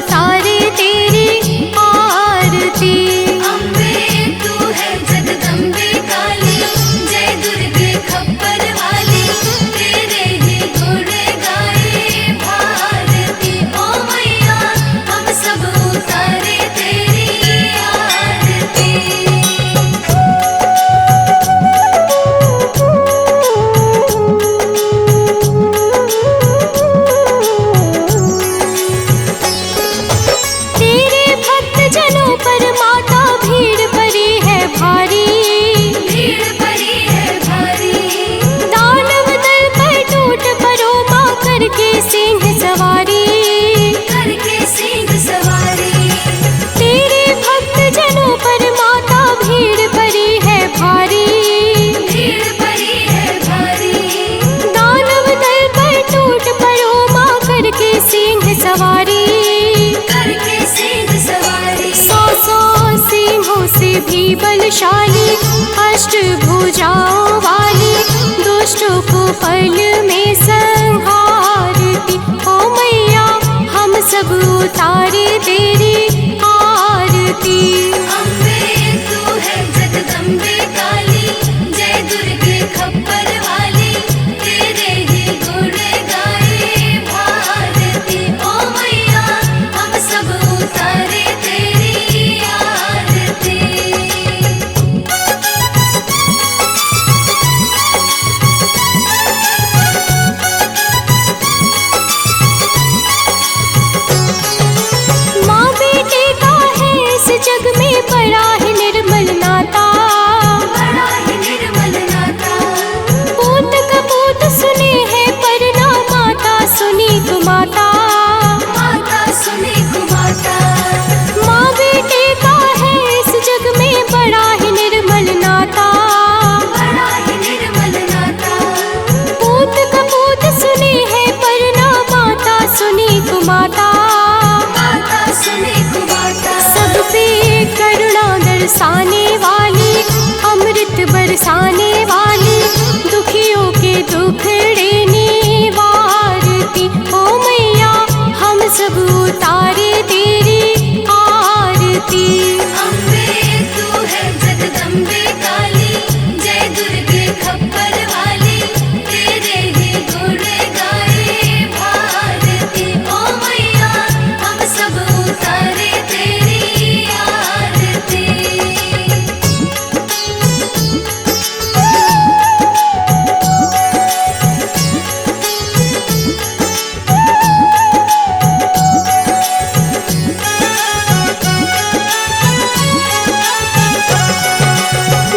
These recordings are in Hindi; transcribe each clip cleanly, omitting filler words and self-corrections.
उतारे तेरी आरती। अम्बे तू है जगदम्बे काली, जय दुर्गे खप्पर वाली, तेरे ही गुण गाए भारती। ओ मैया हम सब उतारे तेरी आरती। तेरे भक्त जनों पर माता भीड़ पड़ी है भारी, भीड़ पड़ी है भारी। दानव दल पर टूट पड़ो माँ करके सिंह सवारी, करके सिंह सवारी। तेरे भक्त जनों पर माता भीड़ पड़ी है भारी, भीड़ पड़ी है भारी। दानव दल पर टूट पड़ो माँ करके सिंह सवारी। करके सिंह सवारी। सौ सौ सिंहों से भी बलशाली, अष्टभुजाओं वाली, दुष्टों को पल में संहारती। ओ मैया हम सब उतारे तेरी आरती। अम्बे तू है जगदम्बे काली, जय दुर्गे खप्पर वाली, तेरे ही गुण गाए भारती। ओ मैया हम सब उतारे तेरी आरती। माँ बेटे का है इस जग में बड़ा ही निर्मल नाता, बड़ा ही निर्मल नाता। पूत कपूत सुने हैं पर ना माता सुनी कुमाता। माता सुने कुमाता। माँ बेटे का है इस जग में बड़ा ही निर्मल नाता, बड़ा ही निर्मल नाता। पूत कपूत सुने हैं पर ना माता सुनी कुमाता। माता सुने कुमाता। सब पे करुणा दर्शाने वाली, अमृत बरसाने वाली, दुखियों के दुखड़े निवारती। ओ मैया हम सब उतारे तेरी आरती। अम्बे तू है जगदम्बे काली, जय दुर्गे खप्पर वाली, तेरे ही गुण गाए भारती। ओ मैया हम सब उतारे तेरी आरती।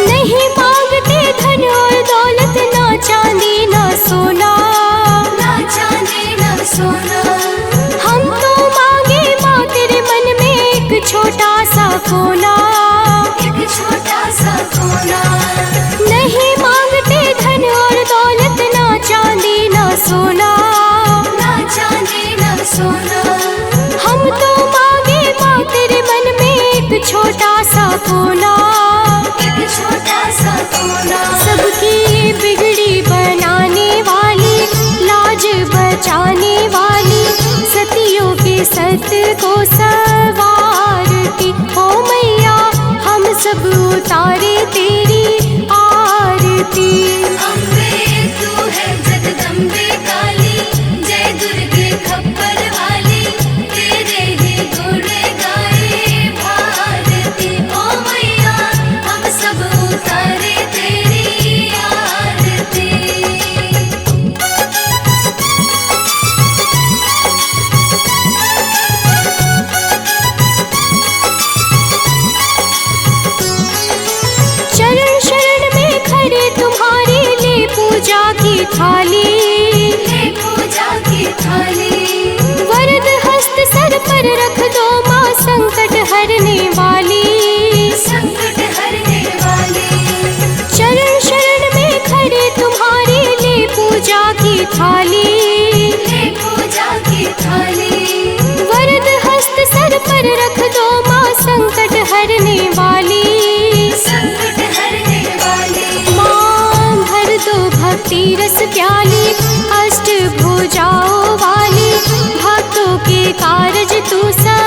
नहीं मांगते धन और दौलत, ना चांदी ना सोना, ना चांदी ना सोना। हम तो मांगे माँ तेरे मन में एक छोटा सा कोना। एक छोटा सा कोना। नहीं मांगते धन और दौलत, ना चांदी ना सोना, ना चांदी ना सोना। हम तो मांगे माँ तेरे मन में एक छोटा सा कोना। एक छोटा सा कोना। सबकी बिगड़ी बनाने वाली, लाज बचाने वाली, सतियों के सत को सवारती। ओ मैया हम सब उतारे तेरी आरती। अम्बे तू है जगदम्बे काली, जय दुर्गे खप्पर वाली, तेरे ही गुण गाए भारती। ओ मैया हम सब उतारे तेरी आरती। चरण शरण में खड़े तुम्हारी, ले पूजा की थाली, ले पूजा की थाली। वरद हस्त सर पर रख दो माँ संकट हरने वाली। संकट हरने वाली। चरण शरण में खड़े तुम्हारी, ले पूजा की थाली, ले पूजा की थाली। वरद हस्त सर पर रख दो माँ संकट हरने वाली। संकट हरने वाली। माँ भर दो भक्ति रस प्याली, अष्टभुजाओं वाली, भक्तों के कारज तू सब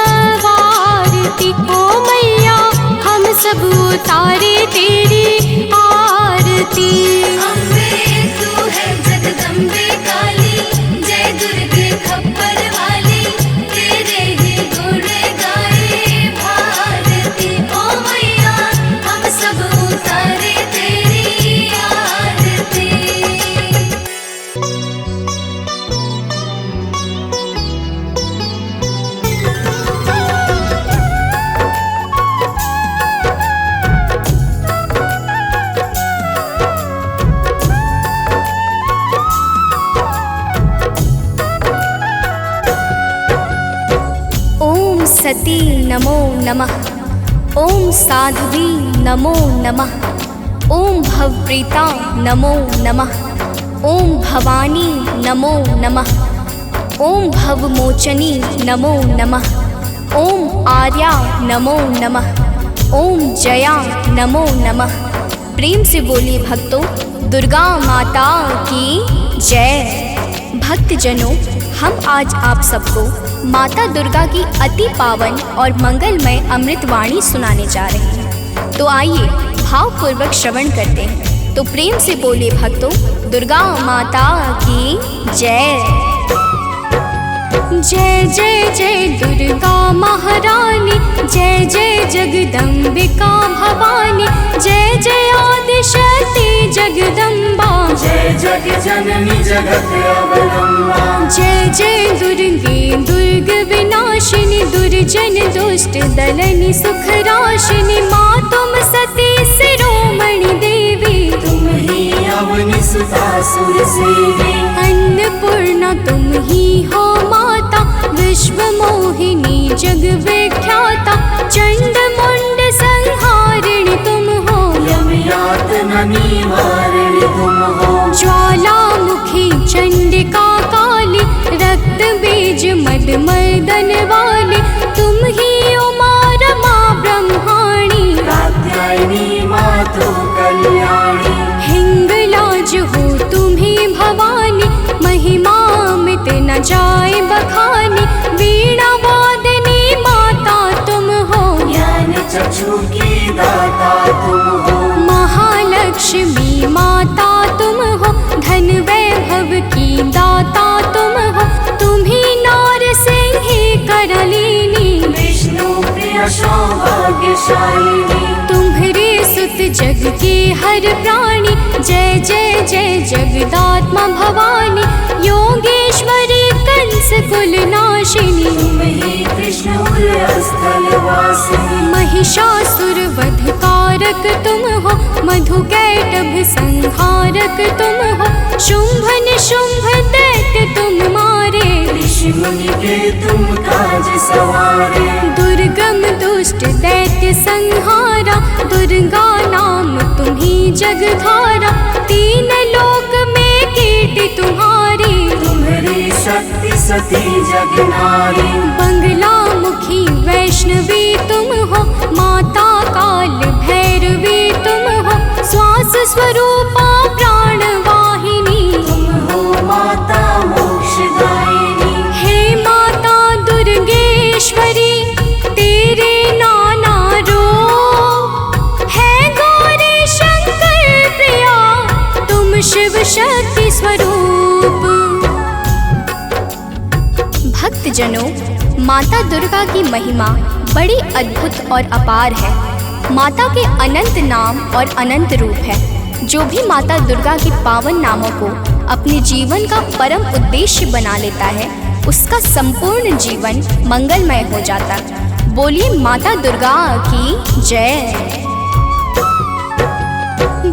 सती नमो नमः। ओम साध्वी नमो नमः। ओम भवप्रीता नमो नमः। ओम भवानी नमो नमः। ओम भवमोचनी नमो नमः। ओम आर्या नमो नमः। ओम जया नमो नमः। प्रेम से बोलिए भक्तों, दुर्गा माता की जय। भक्तजनों, हम आज आप सबको माता दुर्गा की अति पावन और मंगलमय अमृतवाणी सुनाने जा रहे हैं। तो आइए भावपूर्वक श्रवण करते हैं। तो प्रेम से बोलिए भक्तों, दुर्गा माता की जय। जय जय जय दुर्गा महारानी, जय जय जगदम्बिका भवानी, जय जय आदिशक्ति जगदम्बा, जय जग जननी जगत अवलंबा। जय जय दुर्गे दुर्ग विनाशिनी, दुर्जन दुष्ट दलनी सुख राशिनी, माँ तुम सती शिरोमणि देवी, तुम ही अवनि सुता सुर सेवी। अन्नपूर्णा तुम ही हो माता, विश्व मोहिनी जग विख्याता, चंड मुंड संहारिणी तुम हो, यम यातना निवारिणी तुम हो। ज्वालामुखी चंडिका काली, रक्त बीज मद मर्दन वाली, तुम ही उमा रमा ब्रह्माणी, कात्यायनी मातु कल्याणी। हिंगलाज हो तुम्ही भवानी, महिमा मिट न जाए बखानी, वीणा वादनी माता तुम हो, ज्ञान चक्षु की दाता तुम हो। महालक्ष्मी माता तुम हो, धन वैभव की दाता तुम हो, तुम्ही नार सिंही करलीनी, विष्णु प्रिय सौभाग्यशालिनी। तुम्हारे सुत जग के हर प्राणी, जय जय जय जगदात्मा भवानी, योगेश्वरी कंस कुल नाशिनी, तुम ही कृष्ण स्थल वासिनी। महिषासुर वध कारक तुम हो, मधुकैटभ संहारक तुम हो, शुंभ निशुंभ दैत्य तुम मारे, ऋषि मुनि के तुम काज सवारे। दुर्गम दुष्ट दैत्य संहारा, दुर्गा नाम तुम्ही जगधारा, तीन लोक में कीर्ति तुम्हारी, तुम्हारी शक्ति सती जग नारी। बंगला मुखी वैष्णवी तुम हो, माता काल भैरवी तुम हो, श्वास स्वरूपा प्राण वाहिनी, तुम हो माता मोक्षदायिनी। हे माता दुर्गेश्वरी, तेरे नाना रूप है गौरी शंकर प्रिया, तुम शिव शक्ति स्वरूप। भक्तजनों, माता दुर्गा की महिमा बड़ी अद्भुत और अपार है। माता के अनंत नाम और अनंत रूप है। जो भी माता दुर्गा के पावन नामों को अपने जीवन का परम उद्देश्य बना लेता है, उसका संपूर्ण जीवन मंगलमय हो जाता। बोलिए माता दुर्गा की जय।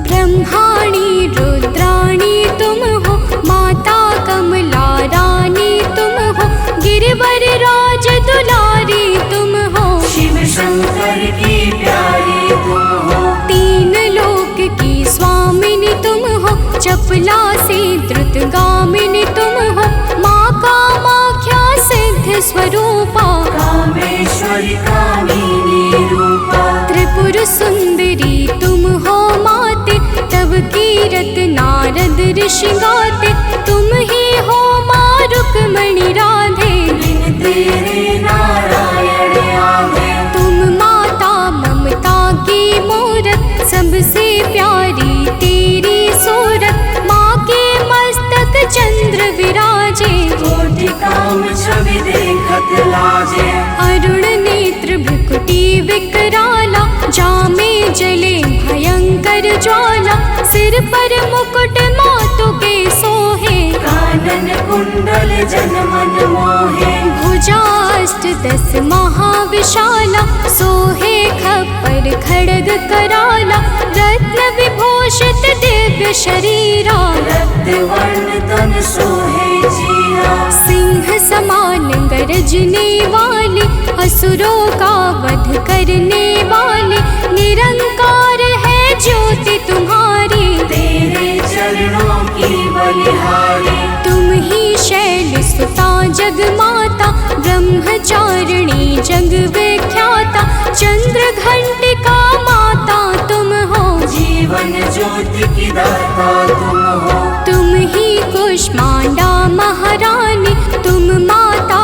ब्रह्माणी रुद्राणी तुम हो, माता कमला रानी तुम हो, गिरिवर राज दुलारी तुम हो, शिव शंकर की प्यारी तुम हो। तीन लोक की स्वामिनी तुम हो, चपला से द्रुतगामिनी तुम हो, माँ कामाख्या सिद्ध स्वरूपा, कामेश्वरी कामिनी रूपा। त्रिपुर सुंदरी तुम हो माते, तब कीरत नारद ऋषि गाते, तुम ही हो माँ रुक्मणी राधे, बिन तेरे नारायण आगे। तुम माता ममता की मूरत, सबसे प्यारी तेरी सूरत, माँ के मस्तक चंद्र विराजे, कोटि काम छवि देखत लाजे। अरुण नेत्र भ्रुकुटी विकराला, जामे जले भयंकर ज्वाला, सिर पर मुकुट मातु के सोहे, कानन कुंडल जन मन मोहे। भुजाष्ट दस महाविशाला, सोहे खप्पर खड्ग कराला, रत्न विभो भूषित दिव्य शरीरा, रक्त वर्ण तन सोहे जीरा। सिंह समान गरजने वाले, असुरों का वध करने वाले, निरंकार है ज्योति तुम्हारी। तेरे चरणों की बलिहारी, तुम ही शैल सुता जग माता, ब्रह्मचारिणी जग विख्याता, चंद्र घंटिका माता तुम हो। जीवन ज्योति की दाता तुम हो। तुम ही कुष्मांडा महारानी, तुम माता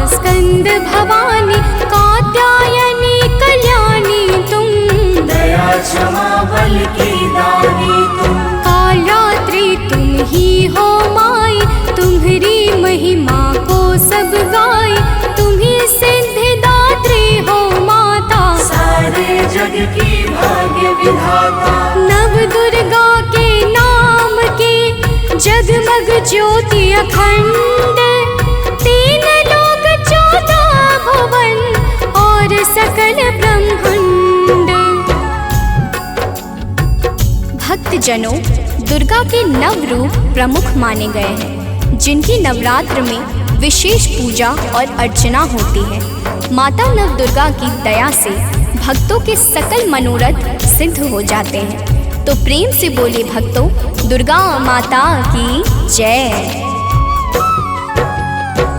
स्कंद भवानी, कात्यायनी कल्याणी तुम। दया क्षमा बल की दानी तुम। कालरात्रि तुम ही हो माई, तुम्हारी महिमा को सब गाए। तुम ही सिद्धिदात्री हो माता, सारे जग की भाग्य विधाता। नव दुर्गा के नाम की जगमग ज्योति अखंड, तीन लोक 14 भुवन और सकल ब्रह्मांड। भक्तजनों, दुर्गा के नव रूप प्रमुख माने गए हैं, जिनकी नवरात्र में विशेष पूजा और अर्चना होती है। माता नव दुर्गा की दया से भक्तों के सकल मनोरथ सिद्ध हो जाते हैं। तो प्रेम से बोले भक्तों, दुर्गा माता की जय।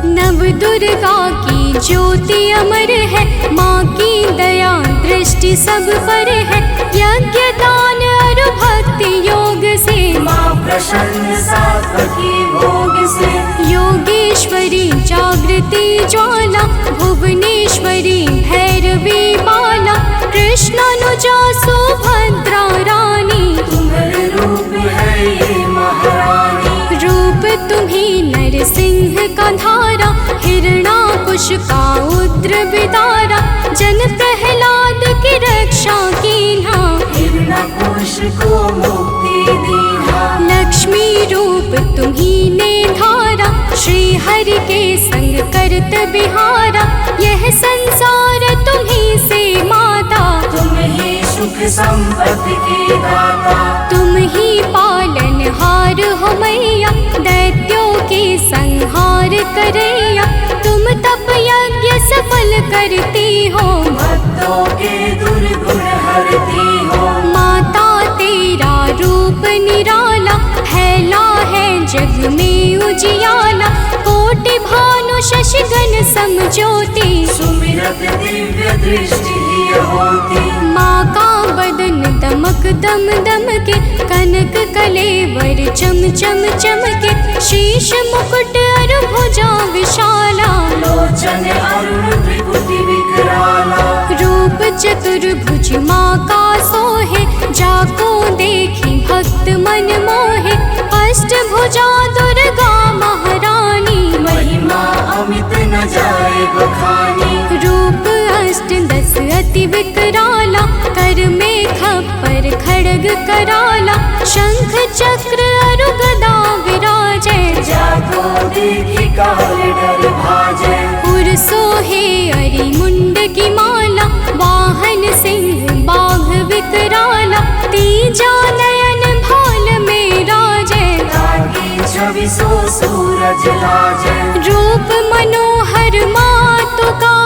नव दुर्गा की ज्योति अमर है, माँ की दया दृष्टि सब पर है। यज्ञ दान और भक्ति योग से, माँ प्रशंसा की भोग से। योगेश्वरी जागृति ज्वाला, भुवनेश्वरी भैरवी बाला, कृष्णानुजा सुभद्रा रानी। तुम्हारे रूप है ये महारानी। रूप तुम्ही नरसिंह का धारा, हिरणाकुश का उग्र विदारा, जन प्रहलाद की रक्षा कीन्हा। हिरण्यकुश को मुक्ति दीना। लक्ष्मी रूप तुम्ही ने धारा, श्री हरि के संग करत बिहारा। यह संसार तुम्ही से माता, तुम ही सुख संपत्ति की दाता। तुम ही पालनहार हो मैया, दैत्यों के संहार करैया। तुम तप यज्ञ सफल करती हो, भक्तों के दुर्गुण हरती हो। माता तेरा रूप निराला, फैला है जग में उजियाला। कोटि भानु शशिगण समज्योति, सुमिरत दिव्य दृष्टि ही होती। माँ का बदन दमक दम दम के, कनक कलेवर चम चम चमके। शीश मुकुट और भुजा विशाला, लोचन अरुण त्रिपुटी विकराला। रूप चतुर्भुज माँ का सोहे, जाको देखी भक्त मन मोहे। अष्टभुजा दुर्गा महारानी, महिमा अमित न जाए बखानी। रूप अष्ट 10 अति विकराला, कर में खप्पर खड़ग कराला। शंख चक्र और गदा विराजे, जाको देखी काल डर भाजे। उर सोहे अरि मुंड की माला, वाहन सिंह बाघ विकराला। तीजा नयन भाल में राजे, ताकि छवि सो सूरज लाजे। रूप मनोहर मातु का,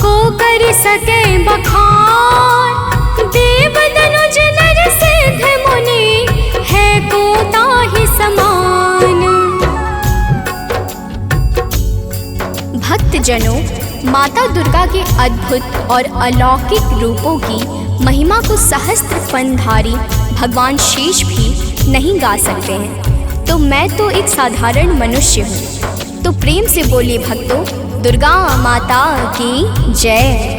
को कर सके बखान। देव दनुज नर सिद्ध मुनि, है को ताहि समान। भक्तजनों, माता दुर्गा के अद्भुत और अलौकिक रूपों की महिमा को सहस्त्र फनधारी भगवान शेष भी नहीं गा सकते हैं। तो मैं तो एक साधारण मनुष्य हूँ। तो प्रेम से बोलिए भक्तों, दुर्गा माता की जय।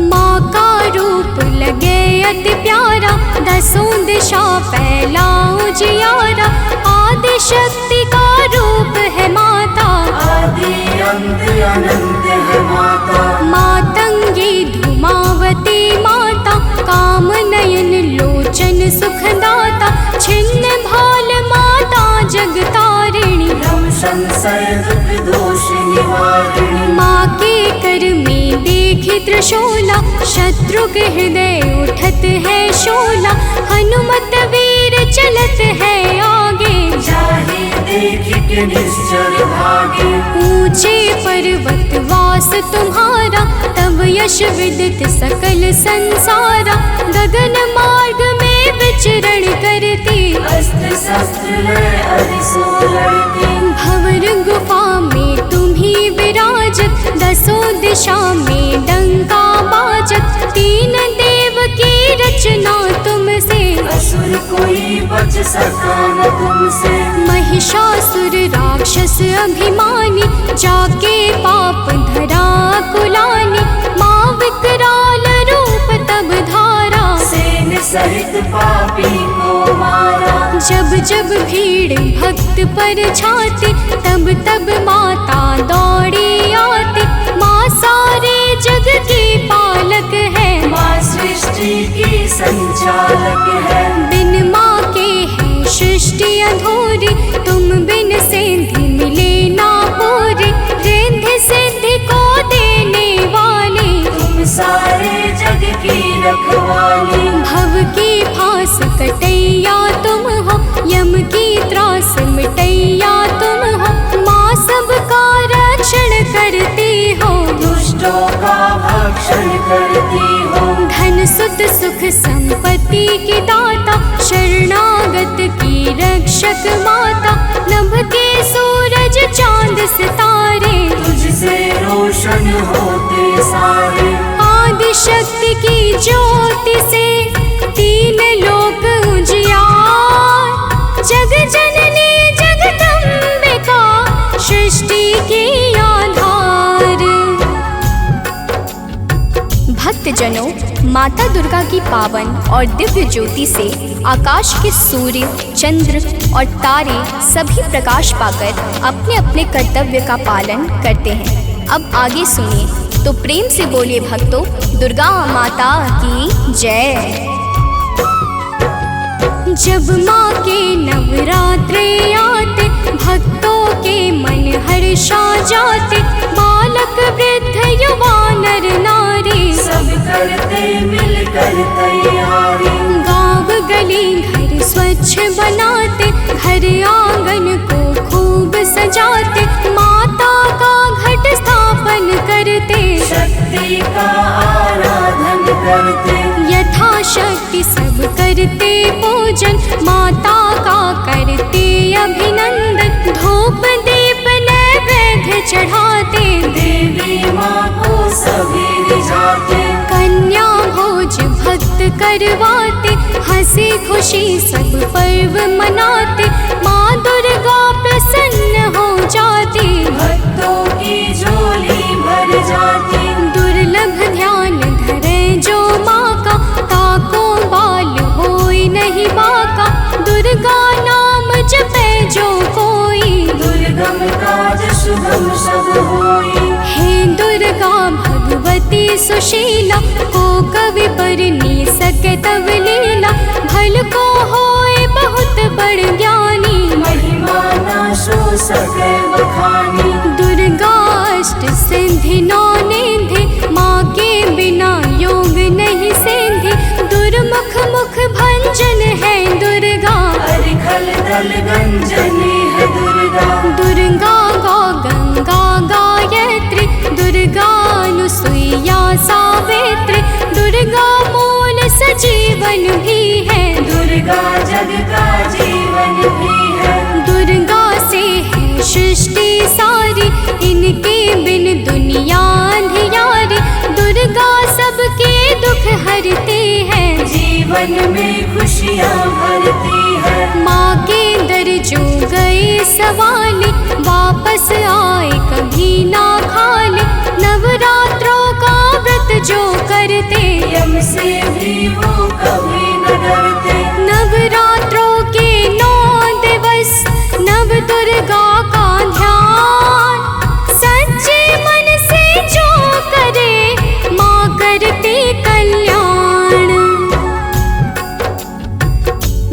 माँ का रूप लगे अति प्यारा, 10 दिशा फैला उजियारा। आदि शक्ति का रूप है माता, आदि अंत अनंत है माता। मातंगी धूमावती माता, काम नयन लोचन सुखदाता। छिन्न भाल माता जगतारिणी, भ्रम संशय दुख दोष निवारिणी। माँ के कर में देखी त्रिशूला, शत्रु के हृदय उठत है शोला, हनुमत वीर चलत है आगे। जाहि देख के निश्चर भागे, ऊंचे पर्वत वास तुम्हारा, तब यश विदित सकल संसारा। गगन मार्ग में विचरण करती, अस्त्र शस्त्र लय अरिसो लड़ती। भंवर गुफा में तुम्ही विराजत, दसों दिशा में डंका बाजत। तीन देव की रचना तुमसे, असुर कोई बच सका न तुमसे। महिषासुर राक्षस अभिमानी, जाके पाप धरा कुलानी। माँ विकराल रूप तब धारा, सेन सहित पापी को मारा। जब जब भीड़ भक्त पर छाती, तब तब माता दौड़ी आती। माँ सारे जग की पालक है, माँ सृष्टि की संचालक है। बिन माँ के है सृष्टि अधूरी, तुम बिन सिद्धि मिले ना पूरी। रिद्धि सिद्धि को देने वाली, तुम सारे जग की रखवाली। भव की फांस कटैया तुम हो, यम की त्रास मिटैया तुम हो। माँ सबका रक्षण करती हो, दुष्टों का भक्षण करती हो। धन सुत सुख संपत्ति की दाता, शरणागत की रक्षक माता। नभ के सूरज चांद सितारे, तुझसे रोशन होते सारे। आदि शक्ति की ज्योति से तीन लोक उजियार। जग जननी जगदम्बिका, सृष्टि की आधार। भक्तजनों, माता दुर्गा की पावन और दिव्य ज्योति से आकाश के सूर्य, चंद्र और तारे सभी प्रकाश पाकर अपने अपने कर्तव्य का पालन करते हैं। अब आगे सुनिए, तो प्रेम से बोलिए भक्तों, दुर्गा माता की जय। जब माँ के नवरात्रे आते, भक्तों के मन हर्षा जाते। बालक वृद्ध युवा नर नारी, सब करते मिलकर तैयारी। गाँव गली घर स्वच्छ बनाते, घर आंगन को खूब सजाते। माता का घट स्थापन करते, शक्ति का आराधन करते। यथाशक्ति सब करते पूजन, माता का करते अभिनंदन। धूप दीप नैवेद्य चढ़ाते, देवी माँ को सभी रिझाते। कन्या भोज भक्त करवाते, हंसी खुशी सब पर्व मनाते। माँ दुर्गा प्रसन्न हो जाती, भक्तों की झोली भर जाती। दुर्लभ ध्यान धरे जो माँ का, ताको बाल होई नहीं बाका। दुर्गा नाम जपे जो कोई, दुर्गम काज शुभम सब होई। हे दुर्गा भगवती सुशीला, को कवि पर नी सके तब लीला। भल को होए बहुत बड़ ज्ञानी, महिमा न सो सके बखानी। दुर्गा अष्ट सिद्धि नौ निधि, माँ के बिना योग नहीं सिद्धि। दुर्मुख मुख भंजन है दुर्गा, अरिखल दल गंजनी है दुर्गा। दुर्गा गौ गंगा गायत्री, दुर्गा अनुसुईया सावित्री। दुर्गा मूल सजीवन भी है, दुर्गा जग का जीवन भी है। दुर्गा से है सृष्टि सारी, इनके बिन दुनिया अंधियारी। दुर्गा सबके दुख हरती है, जीवन में खुशियाँ भरती है। माँ के दर जो गए सवाले, वापस आए कभी ना खाले। नवरात्रों का व्रत जो करते, यम से भी वो कभी न डरते। नवरात्रों के 9 दिवस, नव दुर्गा का ध्यान। सच्चे मन से जो करे, माँ करते कल्याण।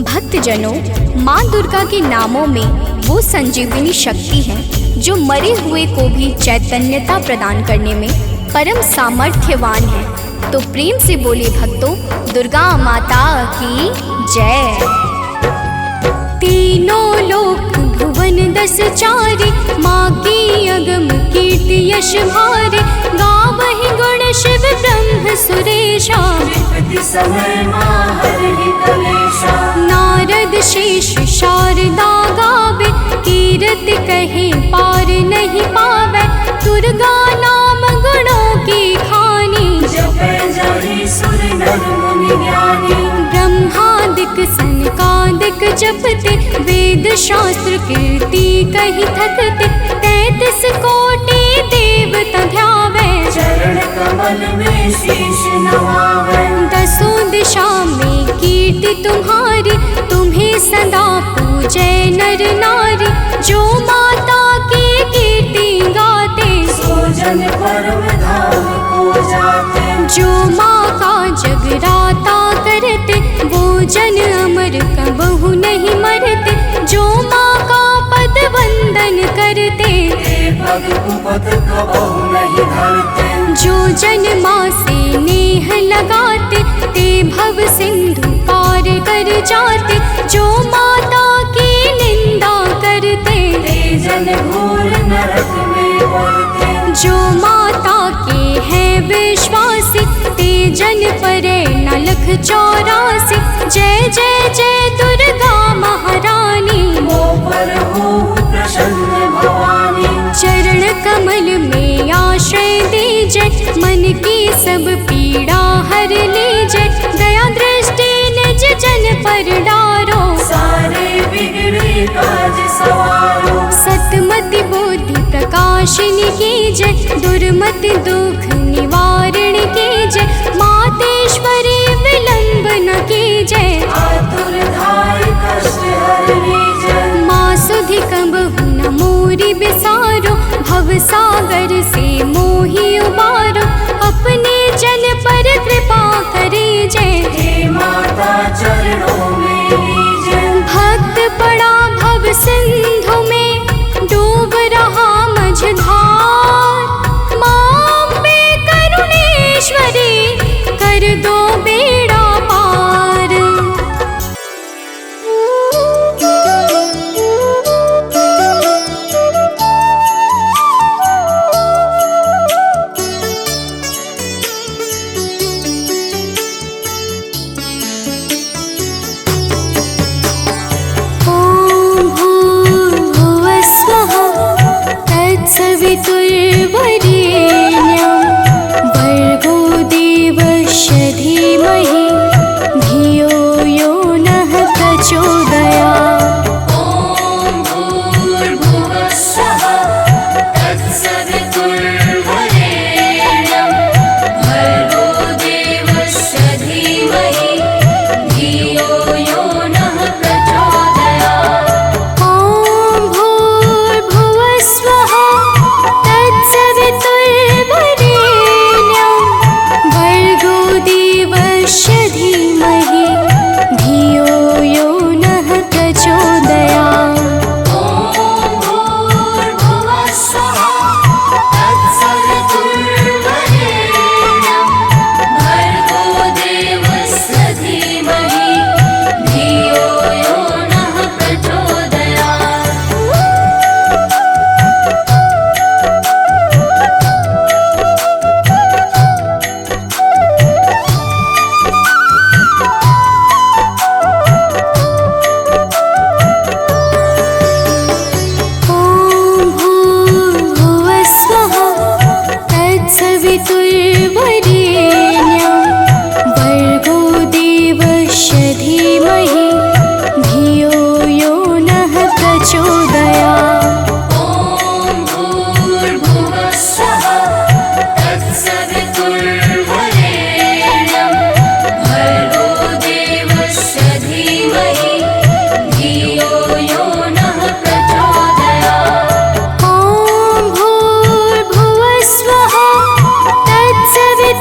भक्तजनों, माँ दुर्गा के नामों में वो संजीवनी शक्ति है जो मरे हुए को भी चैतन्यता प्रदान करने में परम सामर्थ्यवान है। तो प्रेम से बोले भक्तों दुर्गा माता की जय। तीनों लोक भुवन 10 चारि, माँ की अगम कीर्ति यश भारे। गावहि गुण शिव ब्रह्म सुरेशा, विपत्ति समय माँ हरहि कलेशा। नारद शेष शारदा गावे, कीरति कहे पार नहीं पावे। दुर्गा नाम गुणों की खानी, जपै जाहि सुर नर मुनि ज्ञानी। ब्रह्मादिक सनकादिक जपते, वेद शास्त्र कीर्ति कही थकते। 33 कोटि देवता ध्यावे, चरण कमल में शीश नवावे। 10 दिशा में कीर्ति तुम्हारी, तुम्हें सदा पूजे नर नारी। जो माता की कीर्ति गाते, सो जन परम धाम को जाते। जो माँ का जगराता करते, वो जन अमर कबहु नहीं मरते। जो माँ का पद वंदन करते, हे पग कुपथ कबहु नहीं धरते। जो जन माँ से नेह लगाते, ते भव सिंधु पार कर जाते। जो माता की निंदा करते, हे जन घोर नरक में पड़ते। जो माता के हैं विश्वासी, ते जन परे न लख 84। जय जय जय दुर्गा महारानी, मो पर हो प्रसन्न भवानी। चरण कमल में आश्रय दीजे, मन की सब पीड़ा हर लीजे। दया दृष्टि निज जन पर डारो, सारे बिगड़े काज सवारो। सतमति बुद्धि प्रकाशिनी की जय, दुर्मति दुख निवारण की जय। मातेश्वरी विलंब न की जय, आतुर धाय कष्ट हरनी जय। माँ सुधि कबहु न मोरी बिसारो, भव सागर से मोहि उबारो। अपने जन पर कृपा करी जय, हे माता चरणों में लीजय। भक्त पड़ा भव सिंधु में, डूब रहा मझधार। माँ अम्बे करुणेश्वरी, कर दो बेड़ा पार। ॐ भूर्भुवः स्वः, तत्सवितुर्वरेण्यं। भर्गो देवस्य धीमहि, धियो यो नः प्रचोदयात्। ॐ भूर्भुवः स्वः, तत्सवितुर्वरेण्यं। भर्गो देवस्य धीमहि, धियो यो नः प्रचोदयात्। ॐ भूर्भुवः स्वः, तत्सवितुर्वरेण्यं। भर्गो देवस्य धीमहि, धियो यो नः प्रचोदयात्। ॐ भूर्भुवः स्वः, तत्सवितुर्वरेण्यं। भर्गो देवस्य धीमहि, धियो यो नः प्रचोदयात्। ॐ भूर्भुवः स्वः, तत्सवितुर्वरेण्यं। भर्गो देवस्य धीमहि, धियो यो नः प्रचोदयात्। ॐ भूर्भुवः स्वः, तत्सवितुर्वरेण्यं। भर्गो देवस्य धीमहि, धियो यो नः प्रचोदयात्। ॐ भूर्भुवः स्वः, तत्सवितुर्वरेण्यं।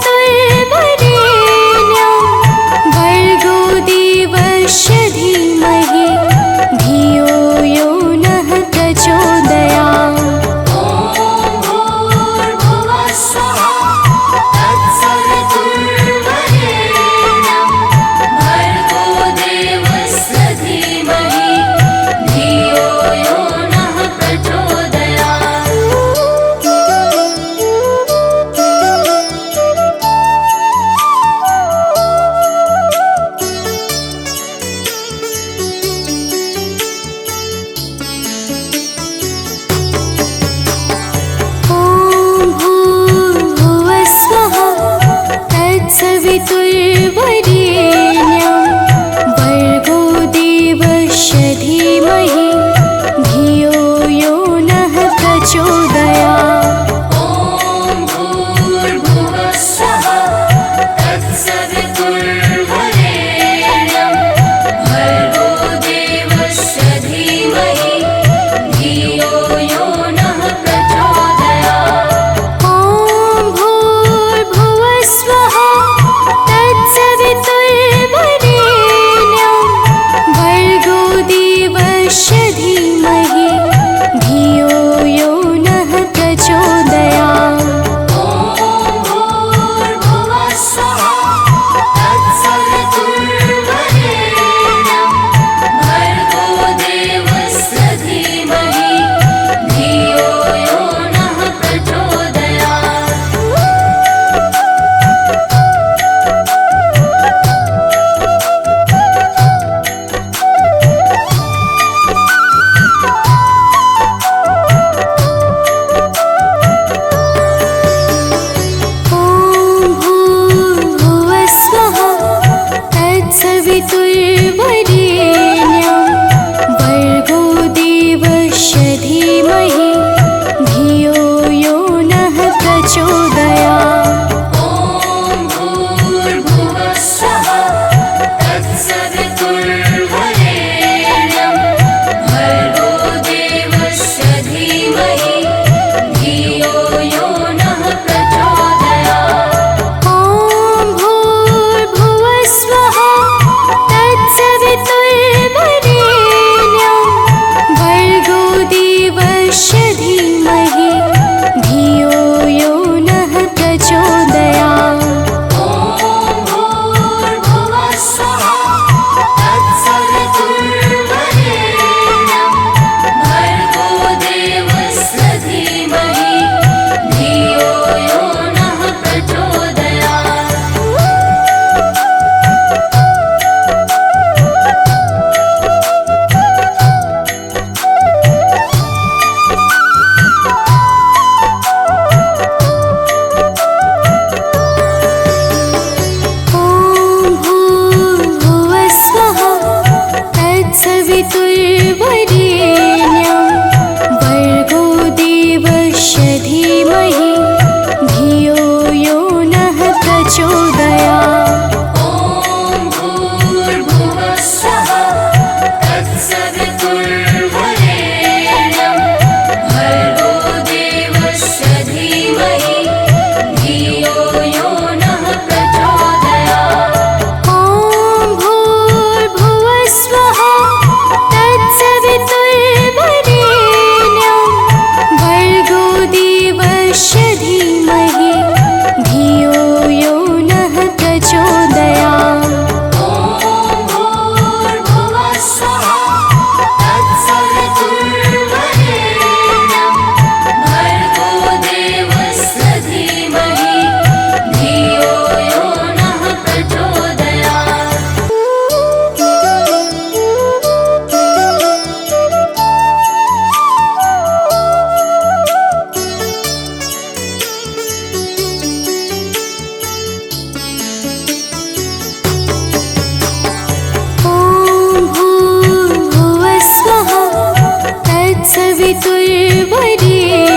तत्सवितुर्वरेण्यं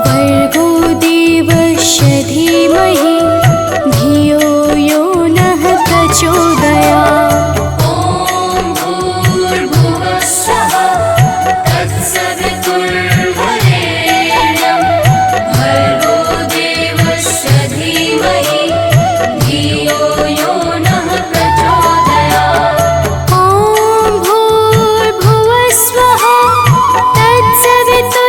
भर्गो देवस्य धीमहि धियो यो नः प्रचोदयात्। ॐ भूर्भुवः स्वः तत्सवितुर्वरेण्यं भर्गो देवस्य धीमहि धियो यो नः प्रचोदयात्। ॐ भूर्भुवः स्वः तत्सवितुर्वरेण्यं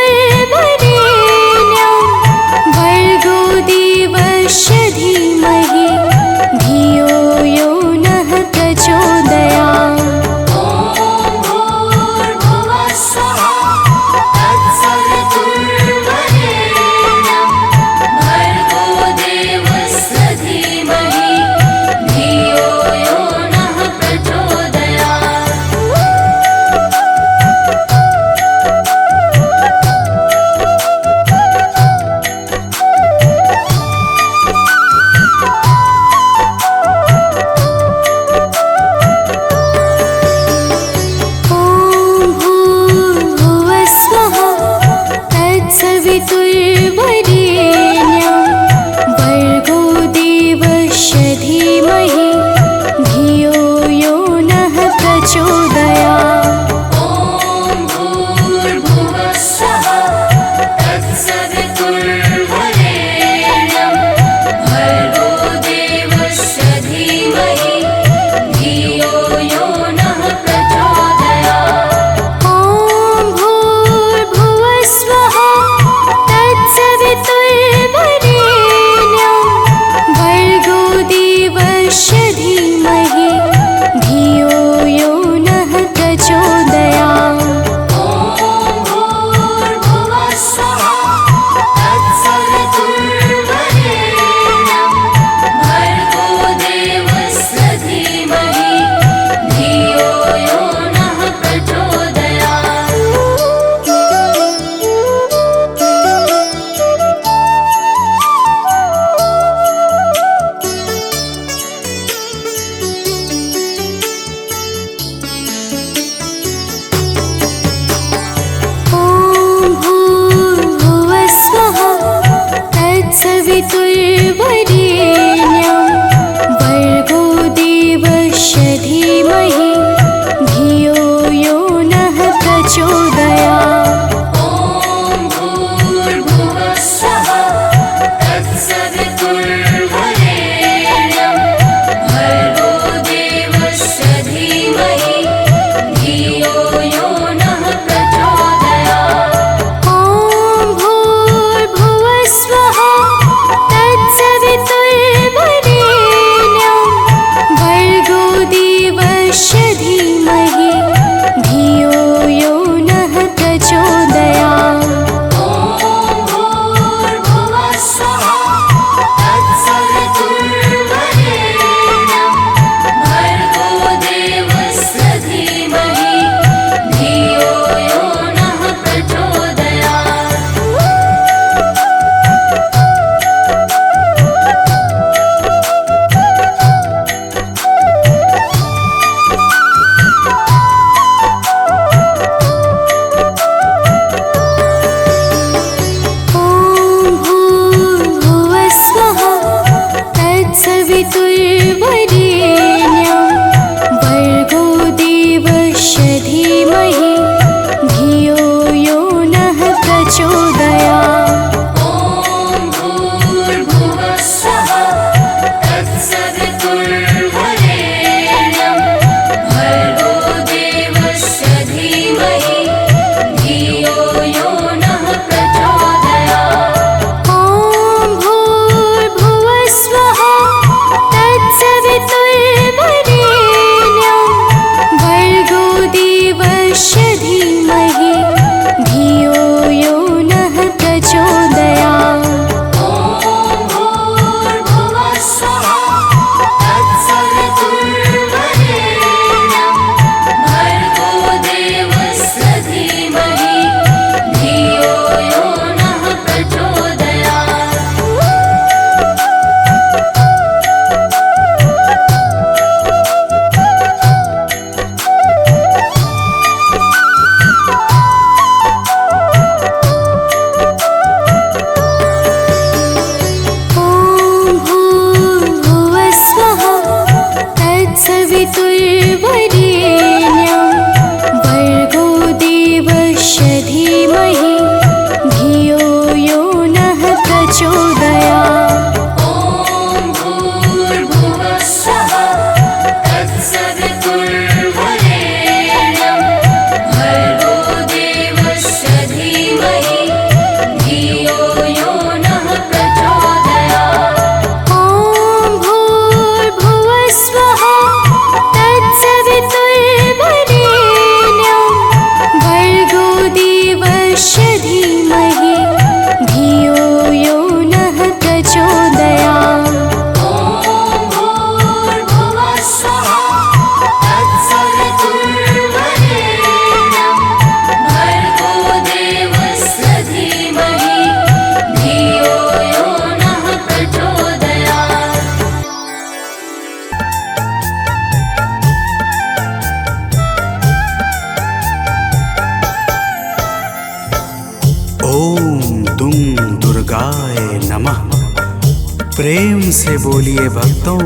प्रेम से बोलिए भक्तों,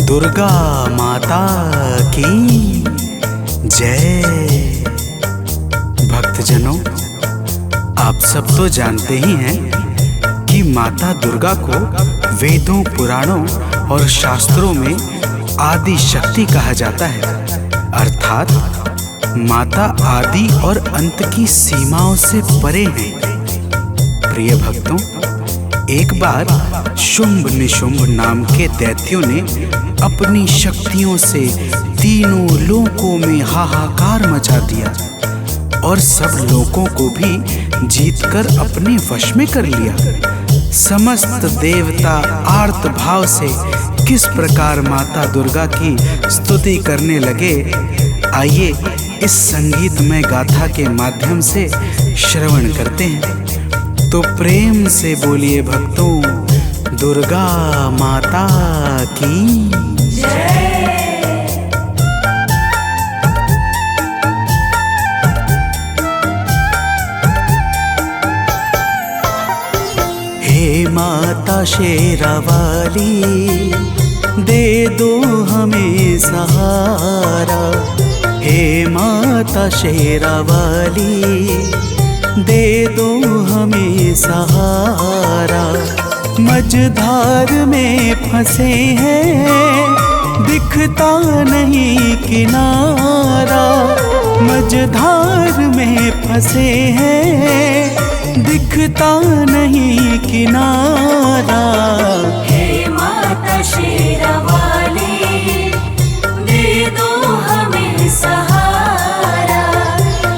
दुर्गा माता की जय। भक्तजनों, आप सब तो जानते ही हैं कि माता दुर्गा को वेदों, पुराणों और शास्त्रों में आदि शक्ति कहा जाता है, अर्थात माता आदि और अंत की सीमाओं से परे हैं। प्रिय भक्तों, एक बार शुंभ निशुंभ नाम के दैत्यों ने अपनी शक्तियों से तीनों लोकों में हाहाकार मचा दिया और सब लोगों को भी जीतकर अपने वश में कर लिया। समस्त देवता आर्त भाव से किस प्रकार माता दुर्गा की स्तुति करने लगे, आइए इस संगीतमय गाथा के माध्यम से श्रवण करते हैं। तो प्रेम से बोलिए भक्तों, दुर्गा माता की जय। हे माता शेरावाली, दे दो हमें सहारा। हे माता शेरावाली, दे दो हमें सहारा। मझधार में फंसे हैं, दिखता नहीं किनारा। मझधार में फंसे हैं, दिखता नहीं किनारा। हे माता शेरावाली, दे दो हमें सहारा।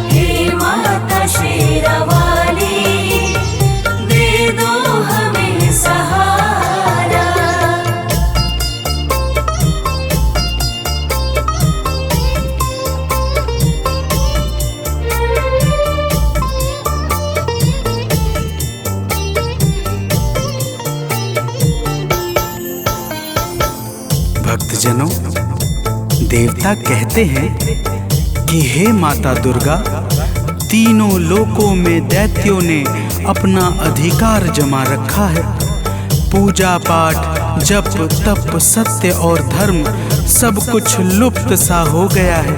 हे माता शेरावाली, दे दो हमें सहारा। भक्तजनों, देवता कहते हैं कि हे माता दुर्गा, तीनों लोकों में दैत्यों ने अपना अधिकार जमा रखा है। पूजा पाठ, जप तप, सत्य और धर्म सब कुछ लुप्त सा हो गया है।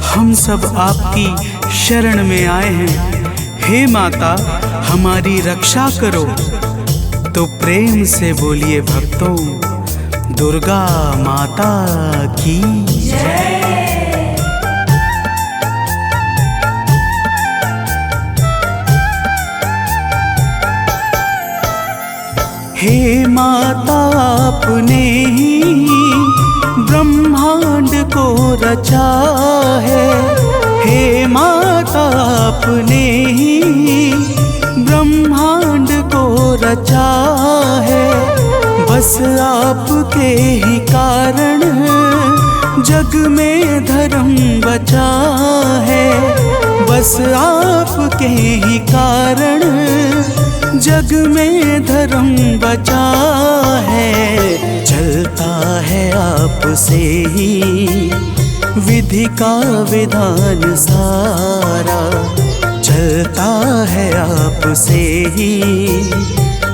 हम सब आपकी शरण में आए हैं। हे माता, हमारी रक्षा करो। तो प्रेम से बोलिए भक्तों, दुर्गा माता की जय। हे माता, आपने ही ब्रह्मांड को रचा है। हे माता, आपने ही ब्रह्मांड को रचा है। बस आपके ही कारण जग में धर्म बचा है। बस आपके ही कारण जग में धर्म बचा है। चलता है आपसे ही विधि का विधान सारा। चलता है आपसे ही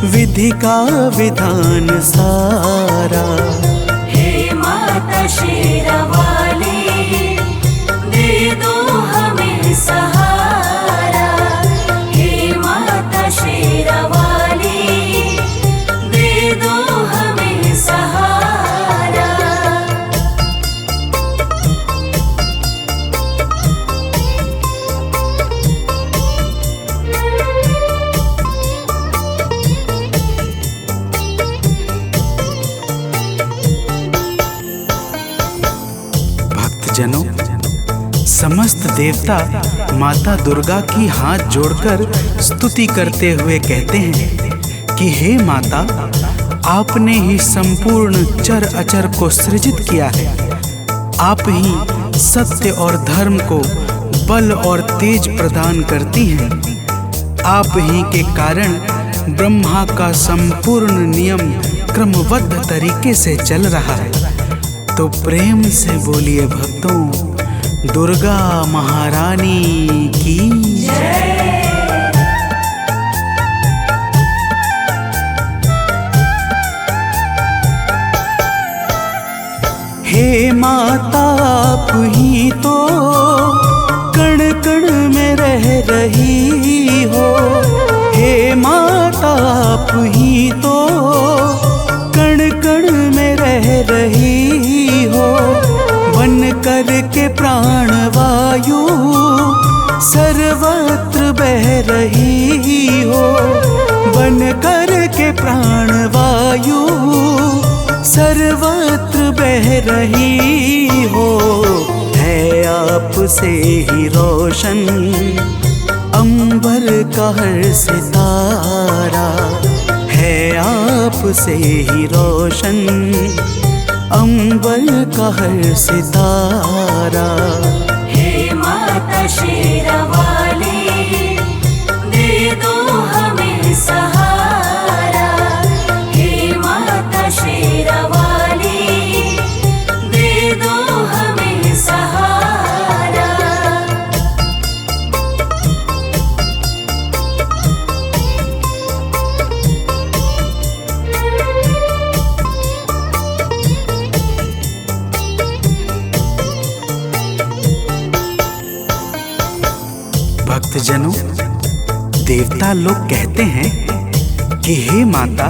विधि का विधान सारा। हे माता शेरावाली, दे दो हमें सहारा। हे माता शेरावाली, दे दो हमें सहारा। जनों, समस्त देवता माता दुर्गा की हाथ जोड़कर स्तुति करते हुए कहते हैं कि हे माता, आपने ही संपूर्ण चर अचर को सृजित किया है। आप ही सत्य और धर्म को बल और तेज प्रदान करती हैं। आप ही के कारण ब्रह्मा का संपूर्ण नियम क्रमबद्ध तरीके से चल रहा है। तो प्रेम से बोलिए भक्तों, दुर्गा महारानी की जय। माता आप ही तो कण कण में रह रही हो। हे माता आप ही तो कण कण में रह रही हो। बन कर के प्राण वायु सर्वत्र बह रही हो। बन कर के प्राण वायु सर्वत्र बह रही हो। है आपसे ही रोशन अंबर का हर सितारा। है आपसे ही रोशन अंबर का हर सितारा। हे माता शेरावाली, दे दो हमें सहारा। हे माता शेरावाली, दे दो हमें सहारा। भक्तजनों, देवता लोग कहते हैं कि हे माता,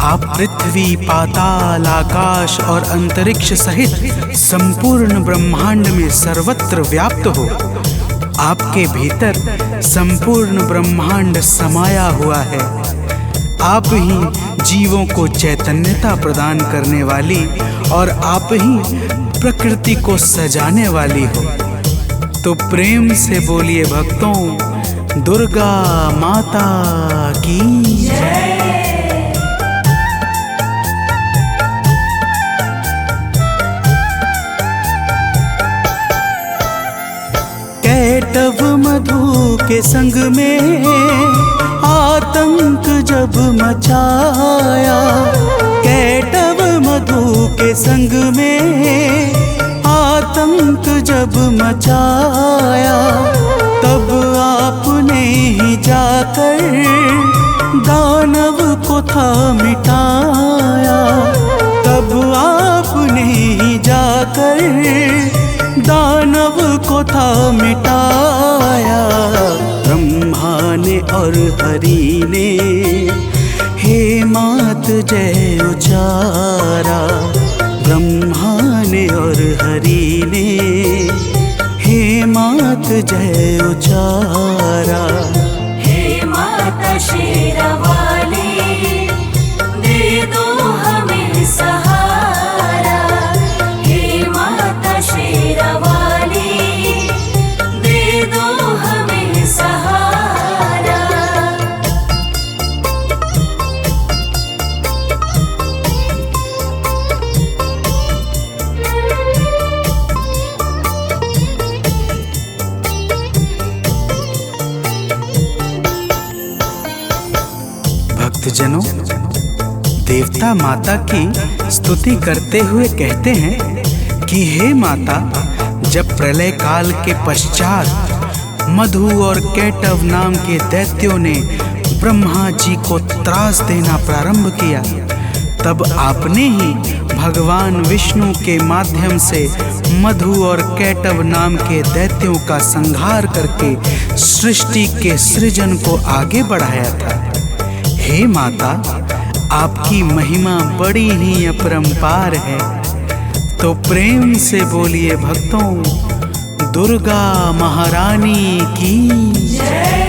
आप पृथ्वी, पाताल, आकाश और अंतरिक्ष सहित संपूर्ण ब्रह्मांड में सर्वत्र व्याप्त हो। आपके भीतर संपूर्ण ब्रह्मांड समाया हुआ है। आप ही जीवों को चैतन्यता प्रदान करने वाली और आप ही प्रकृति को सजाने वाली हो। तो प्रेम से बोलिए भक्तों, दुर्गा माता की जय। कैटव मधु के संग में आतंक जब मचाया। कैटव मधु के संग में आतंक जब मचाया। तब आपने ही जाकर दानव को था मिटाया। तब आपने ही जाकर दानव को था मिटाया। ब्रह्मा ने और हरि ने हे मात जय उचारा। ब्रह्मा ने और हरि ने हे मात जय उचारा। हे माता शेरावाली, दे दो हमें सहारा। हे माता शेरावाली, दे दो हमें सहारा। भक्तजनों, देवता माता की स्तुति करते हुए कहते हैं कि हे माता, जब प्रलय काल के पश्चात मधु और कैटव नाम के दैत्यों ने ब्रह्मा जी को त्रास देना प्रारंभ किया, तब आपने ही भगवान विष्णु के माध्यम से मधु और कैटव नाम के दैत्यों का संहार करके सृष्टि के सृजन को आगे बढ़ाया था। हे माता, आपकी महिमा बड़ी ही अपरंपार है। तो प्रेम से बोलिए भक्तों, दुर्गा महारानी की जय।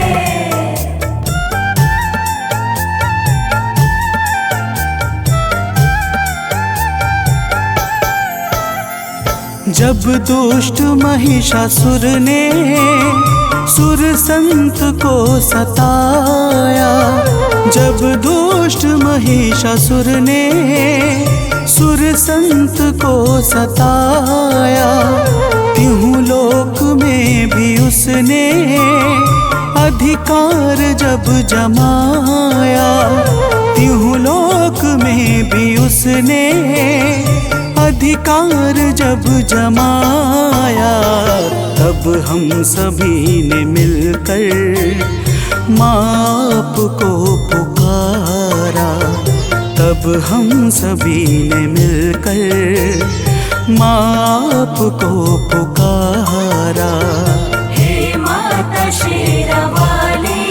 जब दुष्ट महिषासुर ने सुर संत को सताया। जब दुष्ट महिषासुर ने सुर संत को सताया। त्यों लोक में भी उसने अधिकार जब जमाया। त्यों लोक में भी उसने अधिकार जब जमाया। तब हम सभी ने मिलकर माप को पुकारा। तब हम सभी ने मिलकर माँ आपको पुकारा। हे माता शेरावाली,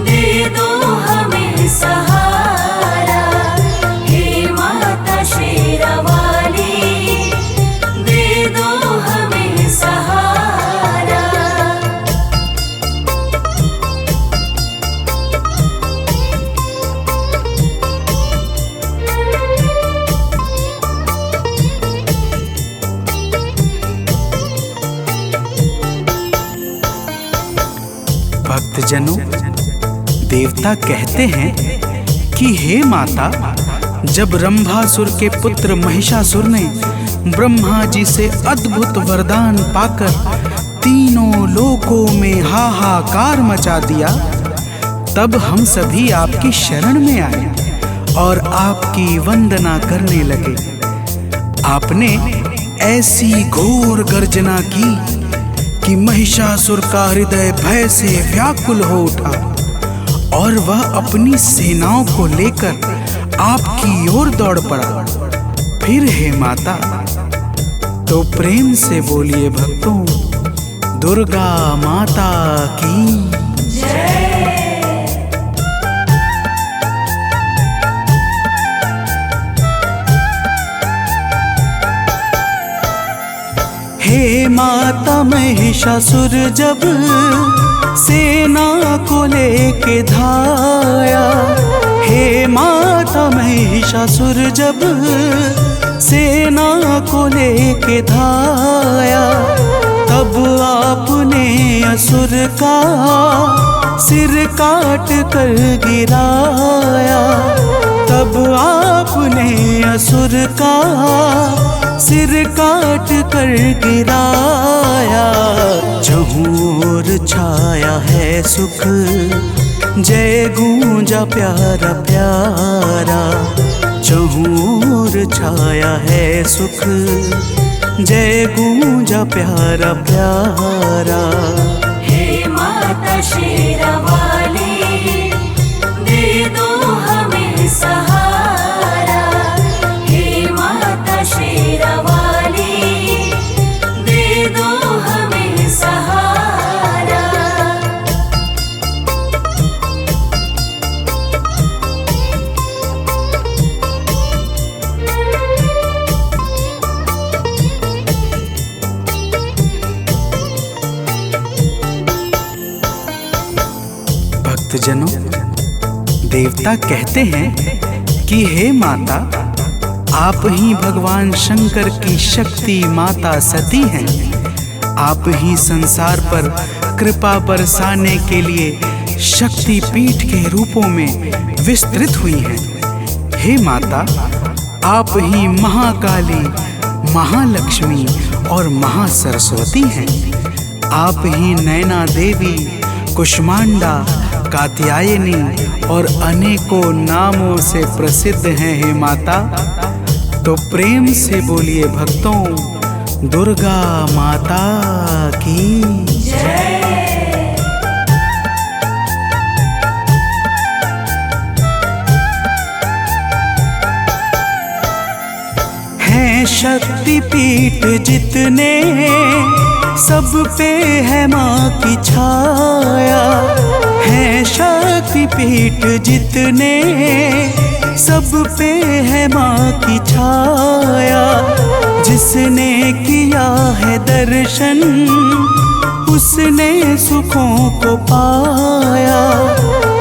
दे दो हमें सहारा। हे माता शेरावाली, दे दो हमें सहारा। भक्तजनों, देवता कहते हैं कि हे माता, जब रंभासुर के पुत्र महिषासुर ने ब्रह्मा जी से अद्भुत वरदान पाकर तीनों लोकों में हाहाकार मचा दिया, तब हम सभी आपकी शरण में आए और आपकी वंदना करने लगे। आपने ऐसी घोर गर्जना की कि महिषासुर का हृदय भय से व्याकुल हो उठा और वह अपनी सेनाओं को लेकर आपकी ओर दौड़ पड़ा। फिर हे माता, तो प्रेम से बोलिए भक्तों, दुर्गा माता की जय। हे माता, महिषासुर जब सेना को लेके धाया, हे माता, महिषासुर जब सेना को लेके धाया, तब आपने असुर का सिर काट कर गिराया। तब आपने असुर का सिर काट कर गिराया। चहुर छाया है सुख, जय गूंजा प्यारा प्यारा। चहुर छाया है सुख, जय गूंजा प्यारा प्यारा। हे माता शेरावाली, दे दो हमें सहारा। हे माता शेरावाली, दे दो हमें सहारा। भक्तजनों, देवता कहते हैं कि हे माता, आप ही भगवान शंकर की शक्ति माता सती हैं। आप ही संसार पर कृपा बरसाने के लिए शक्ति पीठ के रूपों में विस्तृत हुई हैं। हे माता, आप ही महाकाली, महालक्ष्मी और महासरस्वती हैं। आप ही नैना देवी, कुष्मांडा, कात्यायनी और अनेकों नामों से प्रसिद्ध हैं। हे माता, तो प्रेम से बोलिए भक्तों, दुर्गा माता की जय। हैं शक्ति पीठ जितने, सब पे है माँ की छाया। हैं शक्ति पीठ जितने, सब पे है माँ की छाया। जिसने किया है दर्शन, उसने सुखों को पाया।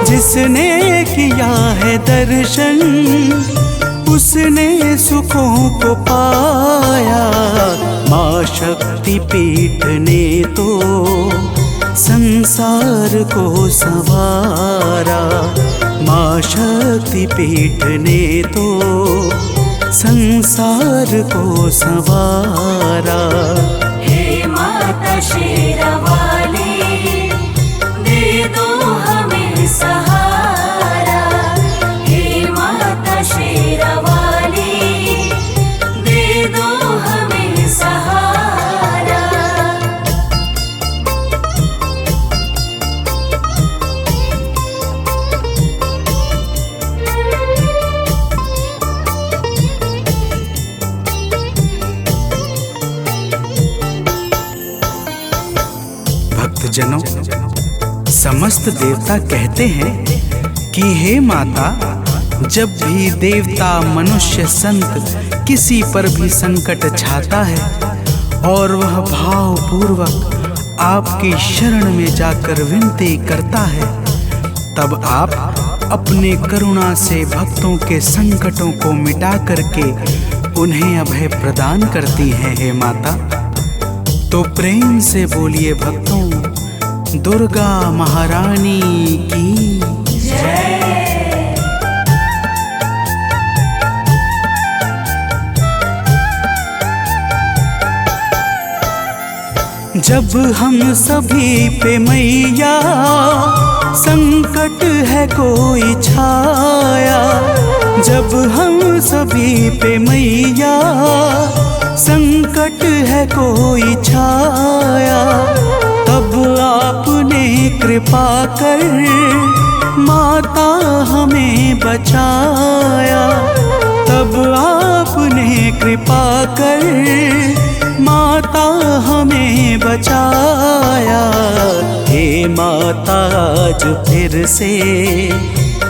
जिसने किया है दर्शन, उसने सुखों को पाया। माँ शक्ति पीठ ने तो संसार को संवारा। माँ शक्ति पीठ ने तो संसार को संवारा। हे माता शेरावाली, दे दो हमें सहारा। हे माता शेरावाली, दे दो हमें सहारा। भक्तजनों, समस्त देवता कहते हैं कि हे माता, जब भी देवता, मनुष्य, संत किसी पर भी संकट छाता है और वह भावपूर्वक आपकी शरण में जाकर विनती करता है, तब आप अपने करुणा से भक्तों के संकटों को मिटा करके उन्हें अभय प्रदान करती हैं हे माता। तो प्रेम से बोलिए भक्तों, दुर्गा महारानी की जय। जब हम सभी पे मैया संकट है कोई छाया, जब हम सभी पे मैया संकट है कोई छाया, तब आपने कृपा कर माता हमें बचाया, तब आपने कृपा कर माता हमें बचाया। हे माता, आज फिर से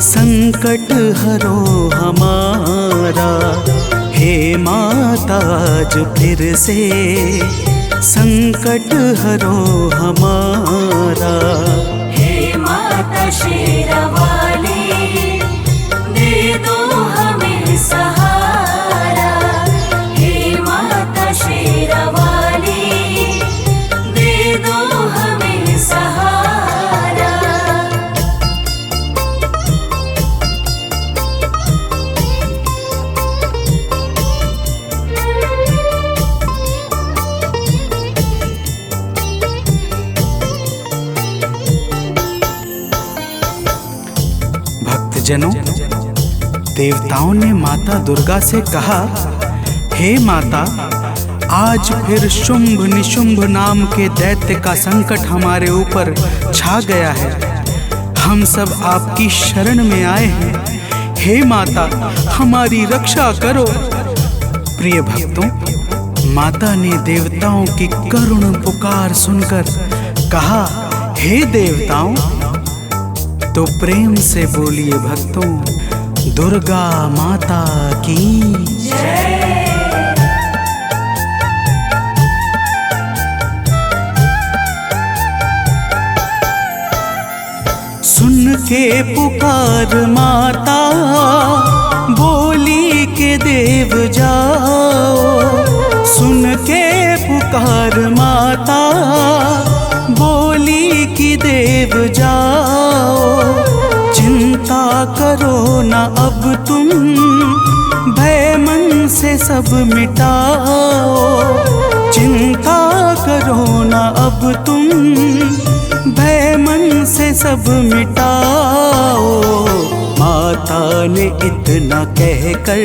संकट हरो हमारा, हे माता, आज फिर से संकट हरो हमारा। हे माता शेरावाली, दे दो हमें सहारा। हे माता शेरावाली, दे दो हमें सहारा। भक्तजनों, देवताओं ने माता दुर्गा से कहा, हे माता, आज फिर शुंभ निशुंभ नाम के दैत्य का संकट हमारे ऊपर छा गया है। हम सब आपकी शरण में आए हैं। हे माता, हमारी रक्षा करो। प्रिय भक्तों, माता ने देवताओं की करुण पुकार सुनकर कहा, हे देवताओं। तो प्रेम से बोलिए भक्तों, दुर्गा माता की जय। सुन के पुकार माता, बोली के देव जाओ। सुन के पुकार माता, बोली की देव जाओ। चिंता करो ना अब तुम, भय मन से सब मिटाओ। चिंता करो ना अब तुम, भय मन से सब मिटाओ। माता ने इतना कहकर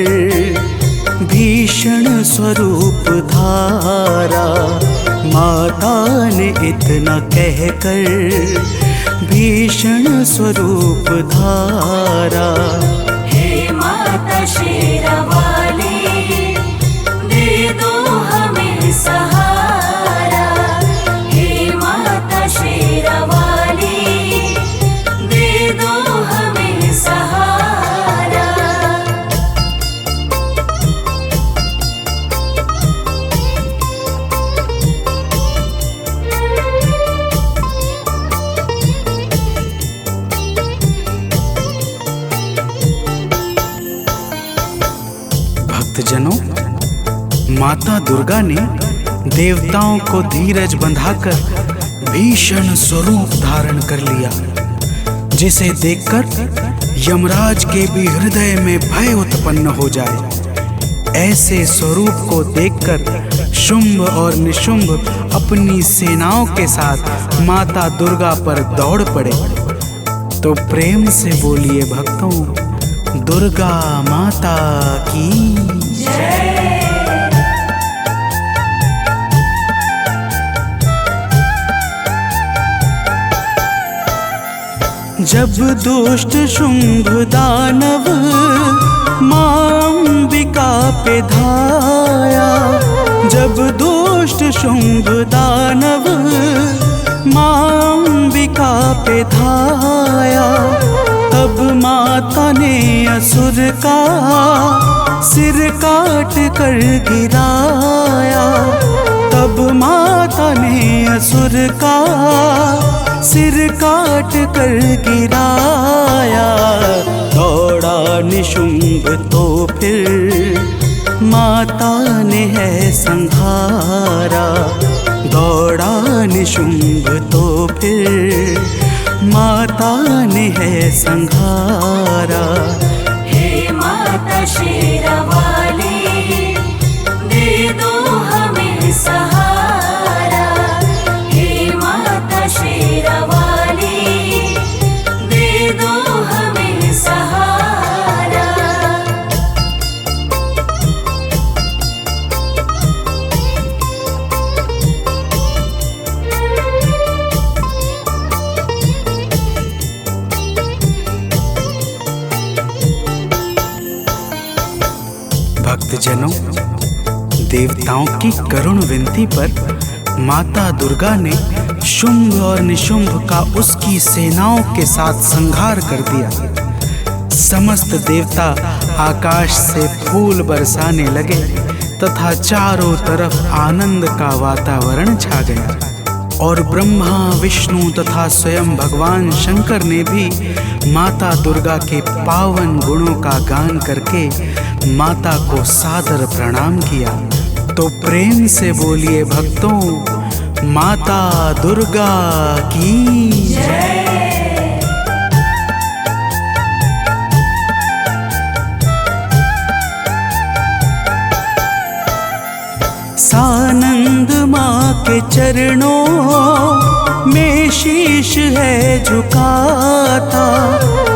भीषण स्वरूप धारा, माता ने इतना कहकर भीषण स्वरूप धारा। हे माता शेरावाली, दे दो हमें सहारा। हे माता शेरावाली, दे दो हमें सहारा। भक्तजनों, माता दुर्गा ने देवताओं को धीरज बंधाकर भीषण स्वरूप धारण कर लिया, जिसे देखकर यमराज के भी हृदय में भय उत्पन्न हो जाए। ऐसे स्वरूप को देखकर शुंभ और निशुंभ अपनी सेनाओं के साथ माता दुर्गा पर दौड़ पड़े। तो प्रेम से बोलिए भक्तों, दुर्गा माता की जय। जब दुष्ट शुंभ दानव मां अंबिका पे धाया, जब दुष्ट शुंभ दानव मां पे धाया, तब माता ने असुर का सिर काट कर गिराया। तब माता ने असुर का सिर काट कर गिराया। दौड़ा निशुंभ तो फिर माता ने है संहारा। दौड़ा निशुंभ तो फिर माता ने है संहारा। हे माता शेरावाली, दे दो हमें सहारा। हे माता शेरावाली, दे दो हमें सहारा। भक्तजनों, देवताओं की करुण विनती पर माता दुर्गा ने शुंभ और निशुंभ का उसकी सेनाओं के साथ संहार कर दिया। समस्त देवता आकाश से फूल बरसाने लगे तथा चारों तरफ आनंद का वातावरण छा गया। और ब्रह्मा, विष्णु तथा स्वयं भगवान शंकर ने भी माता दुर्गा के पावन गुणों का गान करके माता को सादर प्रणाम किया। तो प्रेम से बोलिए भक्तों, माता दुर्गा की जय। सानंद माँ के चरणों में शीश है झुकाता।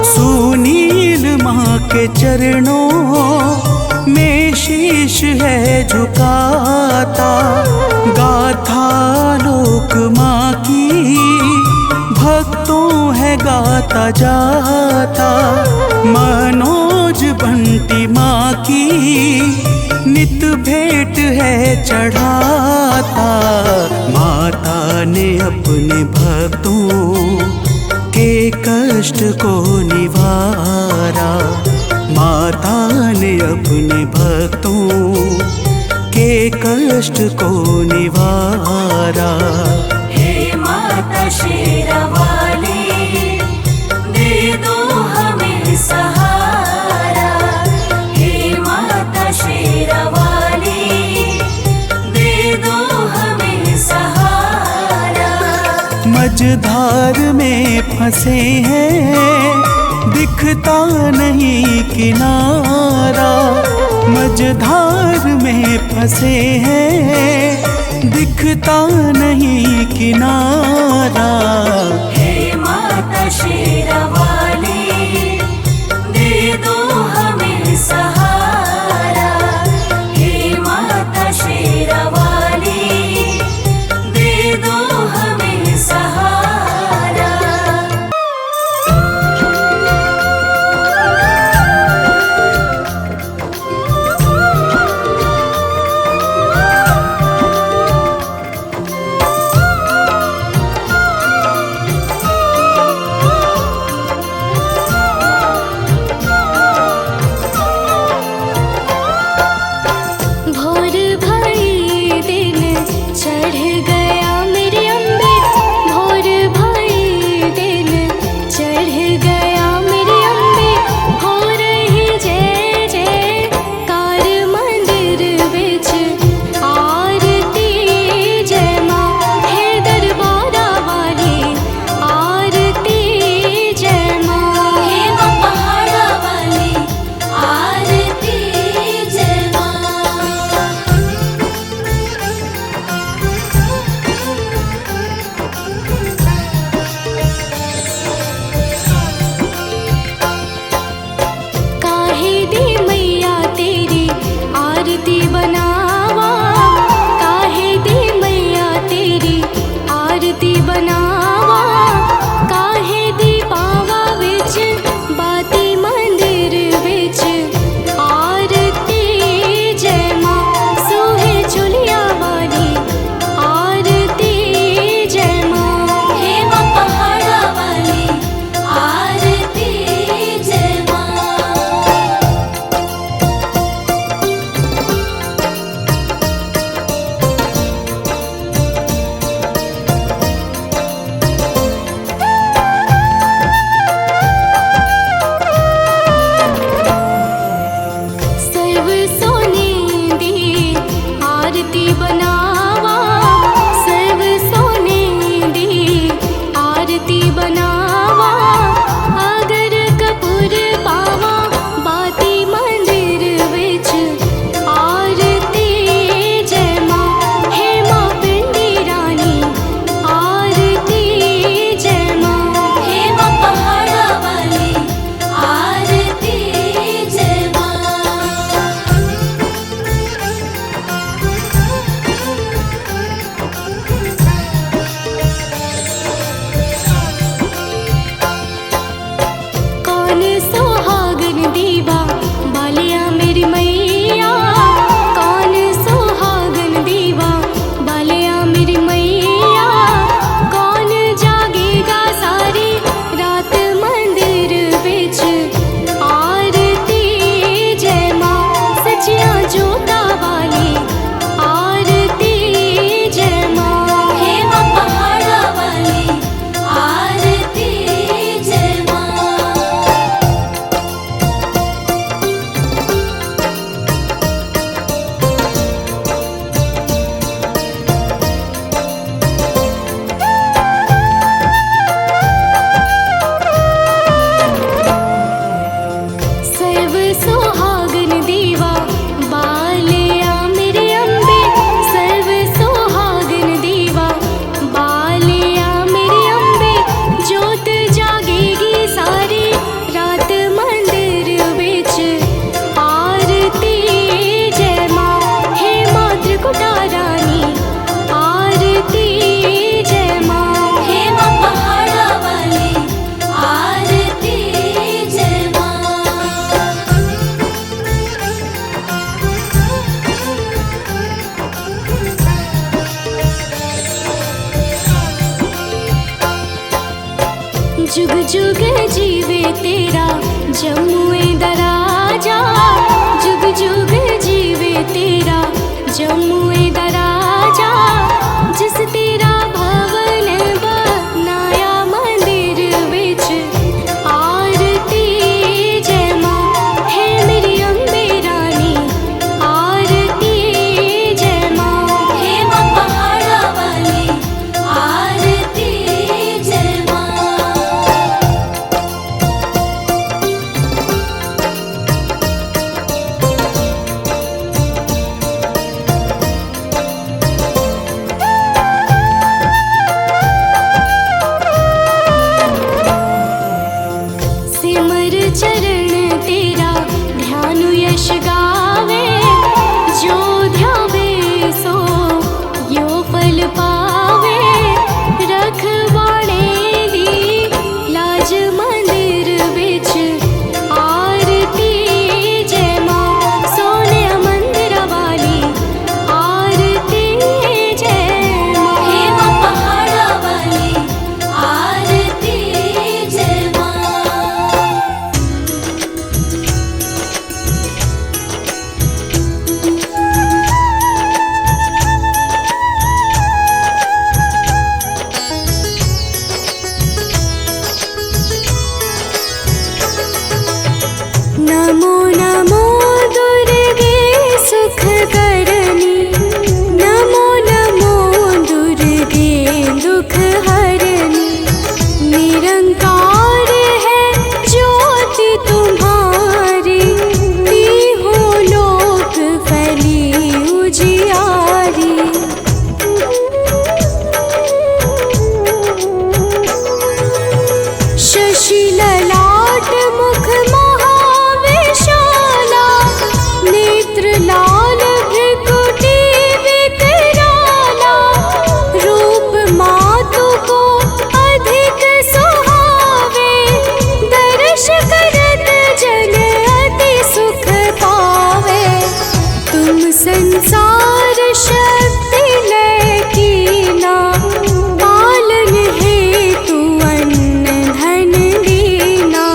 सुनील माँ के चरणों में शीश है झुकाता। गाथा लोक माँ की भक्तों है गाता जाता। मनोज बंटी माँ की नित भेंट है चढ़ाता। माता ने अपने भक्तों के कष्ट को निवारा। माता ने अपने भक्तों के कष्ट को निवारा। हे माता शेरावाली, दे दो हमें सहारा। हे माता शेरावाली, दे दो हमें सहारा। मझधार में फंसे हैं, दिखता नहीं किनारा। मझधार में फंसे हैं, दिखता नहीं किनारा। हे माता शेरावाली, दे दो हमें सहारा। हे माता शेरावाली, दे दो हमें सहारा। जुग जुग जीवे तेरा जमुए दराजा, जुग जुग जीवे तेरा जमुए दराजा। जिस तेरा भवन बनाया मंदिर विच आरती जय माँ। है मेरी अम्बे रानी आरती जय माँ। हे माँ पहाड़ा वाली आरती जय माँ। सिमर चरण तेरा ध्यान यश गावे, जो ध्यावे सो यो फल पावे। रखवाड़े दी लाज मंदिर विच आरती जय माँ। सोने मंदिर वाली आरती जय माँ। हे माँ पहाड़ा वाली आरती जय माँ। नमो नमो दुर्गे सुख करनी, नमो नमो दुर्गे दुख हरनी। निरंकार है ज्योति तुम्हारी, तीहों लोक फैली उजियारी। शशि ललाट मुख महाविशाला, नेत्र लाल भृकुटी विकराला। रूप मातु को अधिक सुहावे, दर्श करत जन अति सुख पावे। तुम संसार शक्ति लय कीना, पालन हेतु अन्न धन दीना।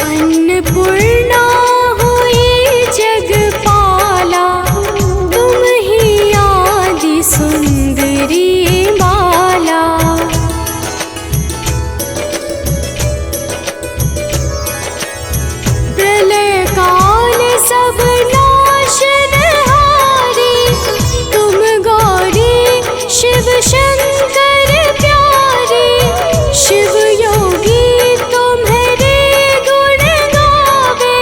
अन्नपूर्णा हुई जगपाला, तुम ही आदि सुंदरी बाला। प्रलय काल सब नाशनहारी, तुम गौरी शिव शंकर प्यारी। शिव योगी तुम्हारे गुण गावे,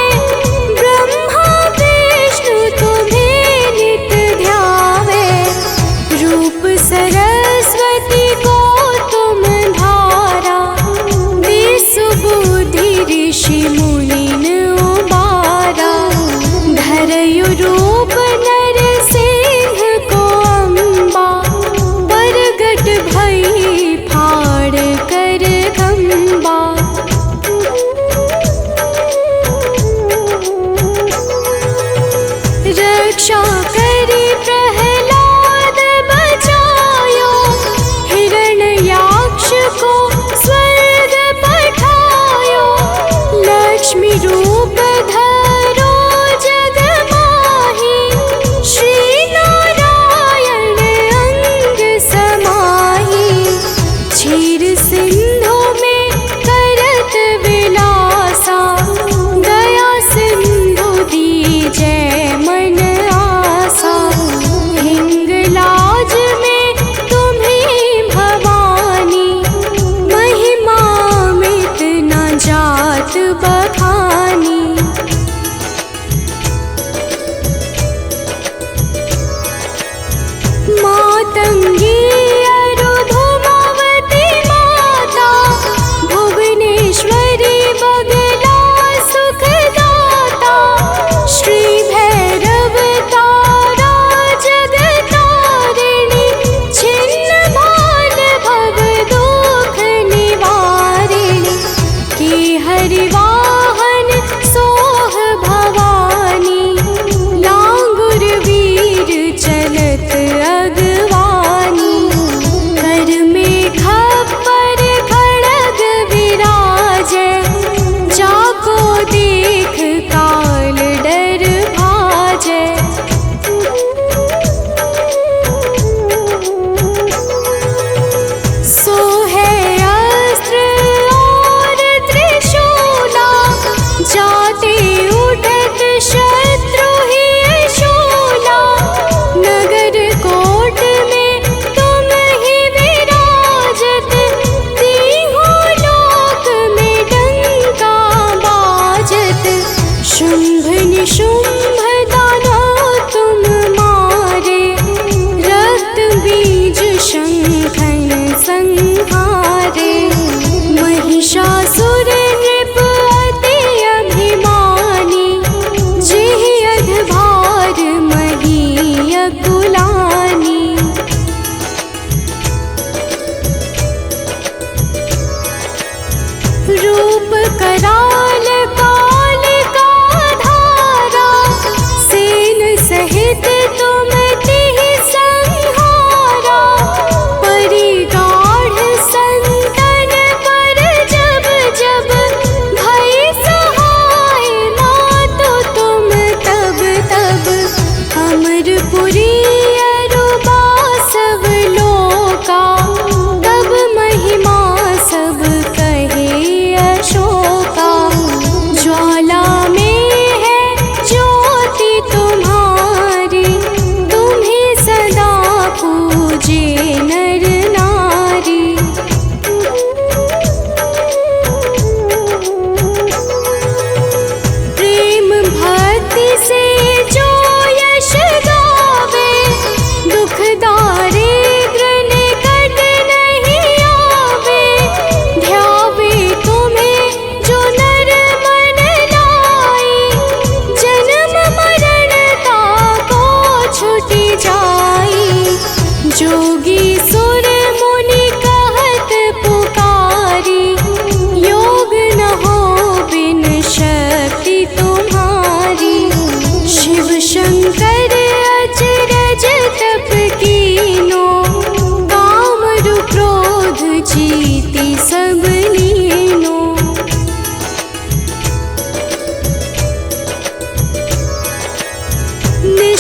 ब्रह्मा विष्णु तुम्हें नित ध्यावे। रूप सरस्वती को तुम धारा, विसुबुद्धि ऋषि मुनिन उबारा। धरयु रूप नरसिंह को अम्बा, प्रगट भई फाड़ कर खम्बा। रक्षा करी प्रहलाद बचायो, हिरण्याक्ष को स्वर्ग पठायो। लक्ष्मी रूप धरो जग माही, श्री नारायण अंग समाही। क्षीर सिंधु में करत विलासा, दया सिंधु दी जय मन आसा।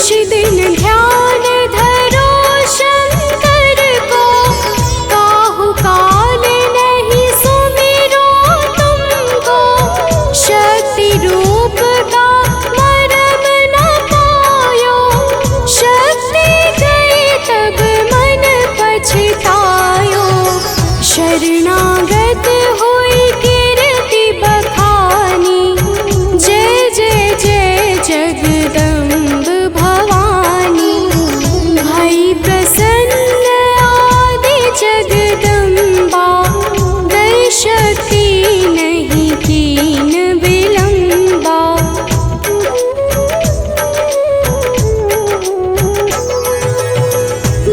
कुछ दिन ध्यान धरो शंकर को, काहू काल नहीं सुमिरो तुमको। शक्ति रूप का मरम न पायो, शक्ति गई तब मन पछतायो। शरणागत हुई कीर्ति बखानी, जय जय जय जगदम्ब भवानी। भई प्रसन्न आदि जगदम्बा, दई शक्ति नहीं कीन विलंबा।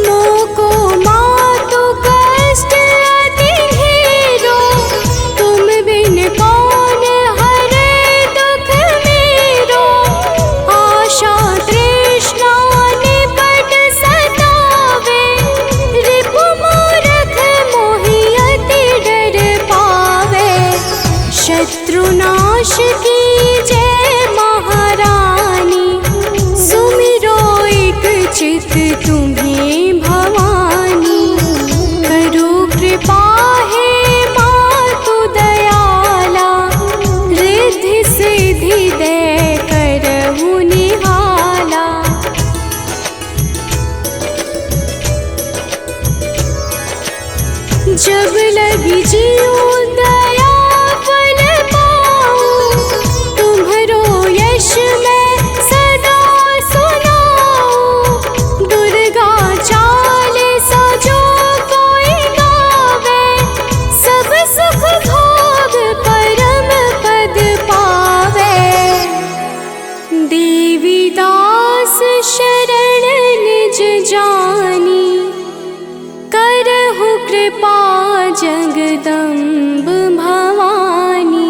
मोको मातु कष्ट अति ढेरो, तुम बिन कौन हरे दुख मेरो। आशा तृष्णा निपट सतावे, रिपु मूरख मोहि अति डर पावे। शत्रुनाश की जय महारानी, सुमिरो एक चित तुम्हें भवानी। करो कृपा हे मातु दयाला, रिद्धि सिद्धि दे करहु निहाला। जब लगी जीव दया फल पाऊं, तुम्हरो यश मैं सदा सुनाऊं। दुर्गा चालीसा जो कोई गावे, सब सुख भोग परम पद पावे। देवी दास शरण निज जानी, करहु कृपा जगदम्ब भवानी।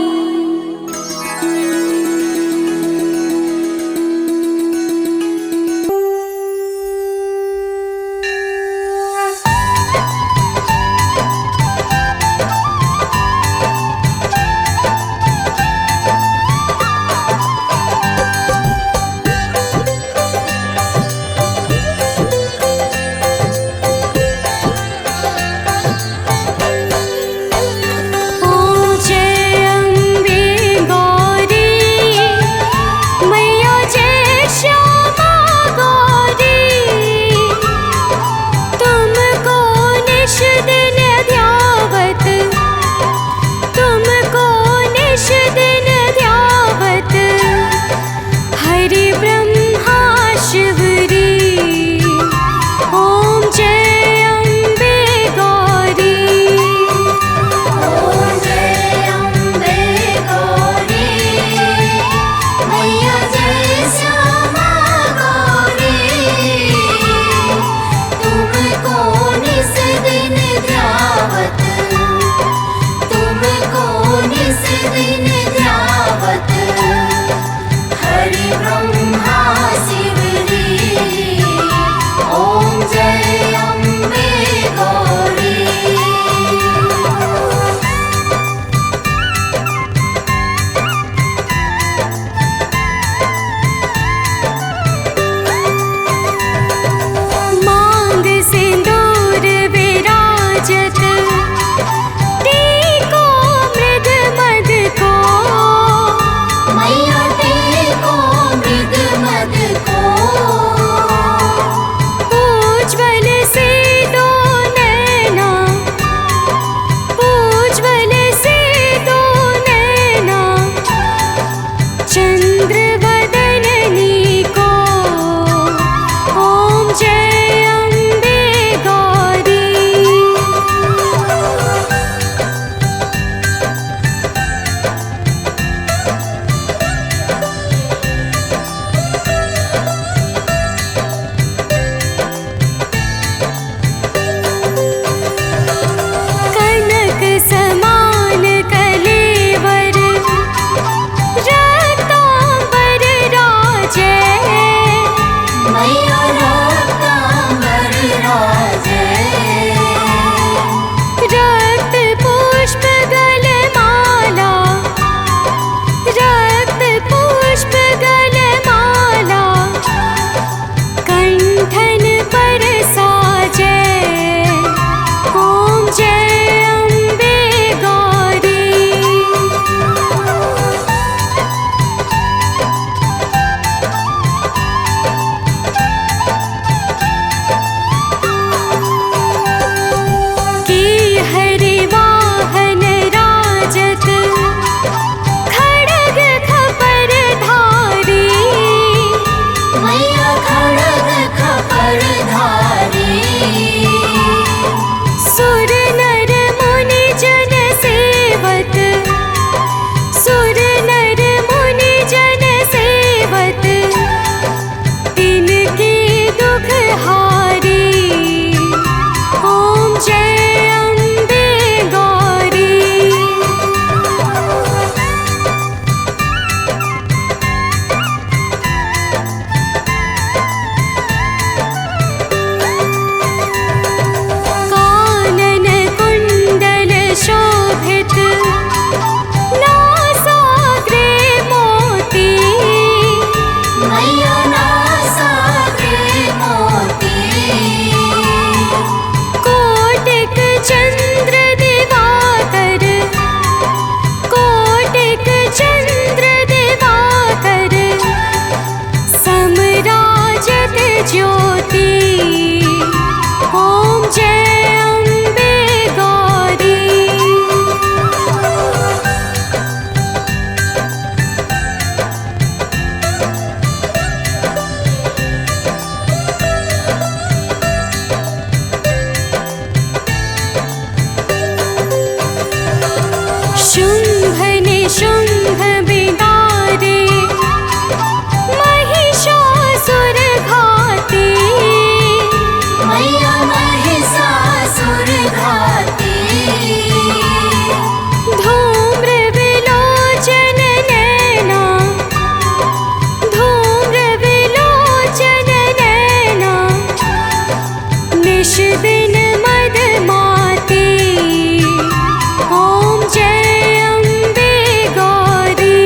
ज्योति ओम जय अम्बे गौरी। शुंभ निशुंभ बिदारे महिषासुर घाती। मैया महिषासुर घाती। धूम्र विलोचन नैना धूम्र विलोचन नैना निश दिन मदमाती। ओम जय अम्बे गौरी।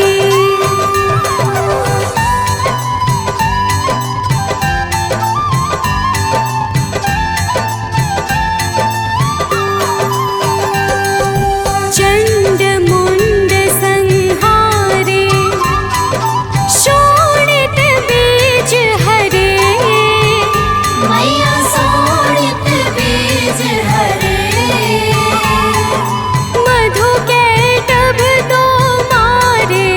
चंड मुंड संहारे शोणित बीज हरे। मैया शोणित बीज हरे। मधु कैटभ दो मारे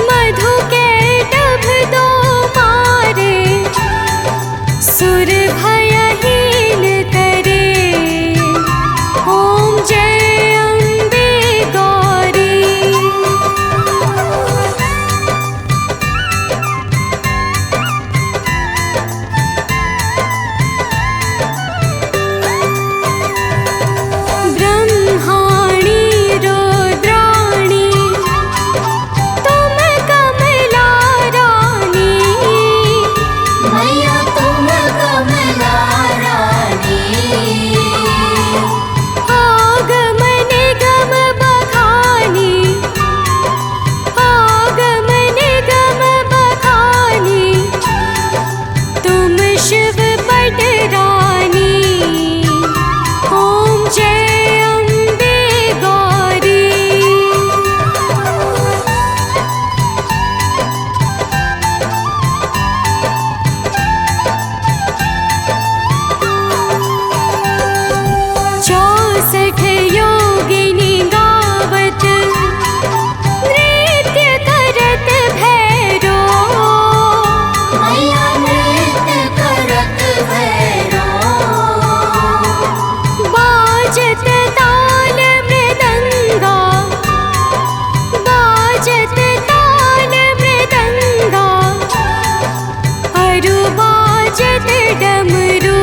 मधु कैटभ दो मारे। सुर भयहीन करे। ओम जय अम्बे गौरी। ब्रह्माणी रुद्राणी तुम कमला रानी। मैया तुम कमला रानी। आगमन गम बखानी आगमन गम बखानी। तुम शिव पट रानी। ओम जय अम्बे गौरी। चौसठ योगिनी गावत नृत्य करत भैरो। मैया नृत्य करत भैरो। बाजत ताल मृदंगा बाजत ताल मृदंगा। अरु बाजत डमरू।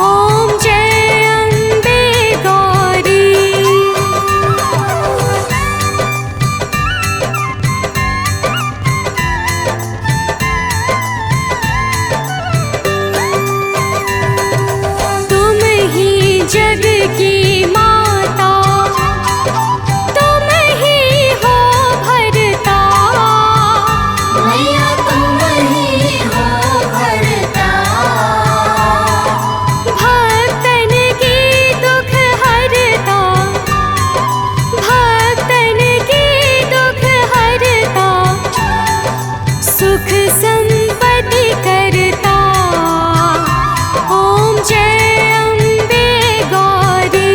ओम जय अम्बे गौरी। तुम ही जग की माता तुम ही हो भरता। मैया तुम ही हो भरता। भक्तन की दुख हरता भक्तन की दुख हरता। सुख संपत्ति करता। ओम जय अम्बे गौरी।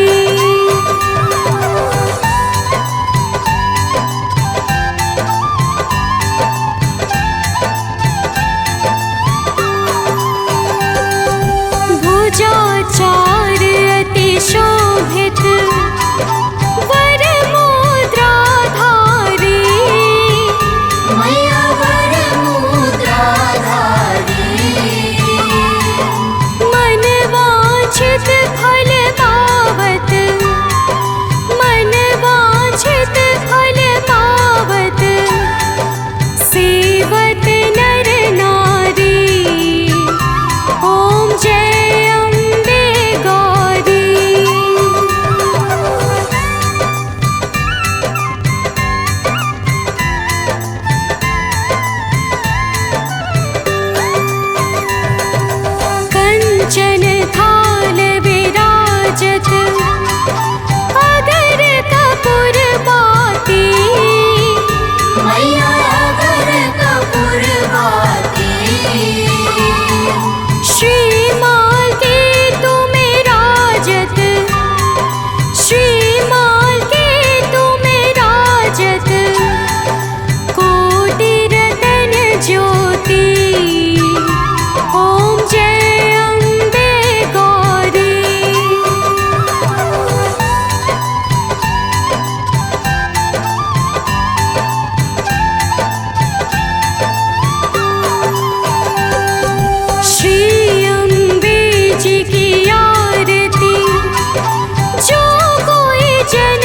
भुजाचार अति शोभित वर मुद्रा धारी। मैया वर मुद्रा की आरती जो कोई जन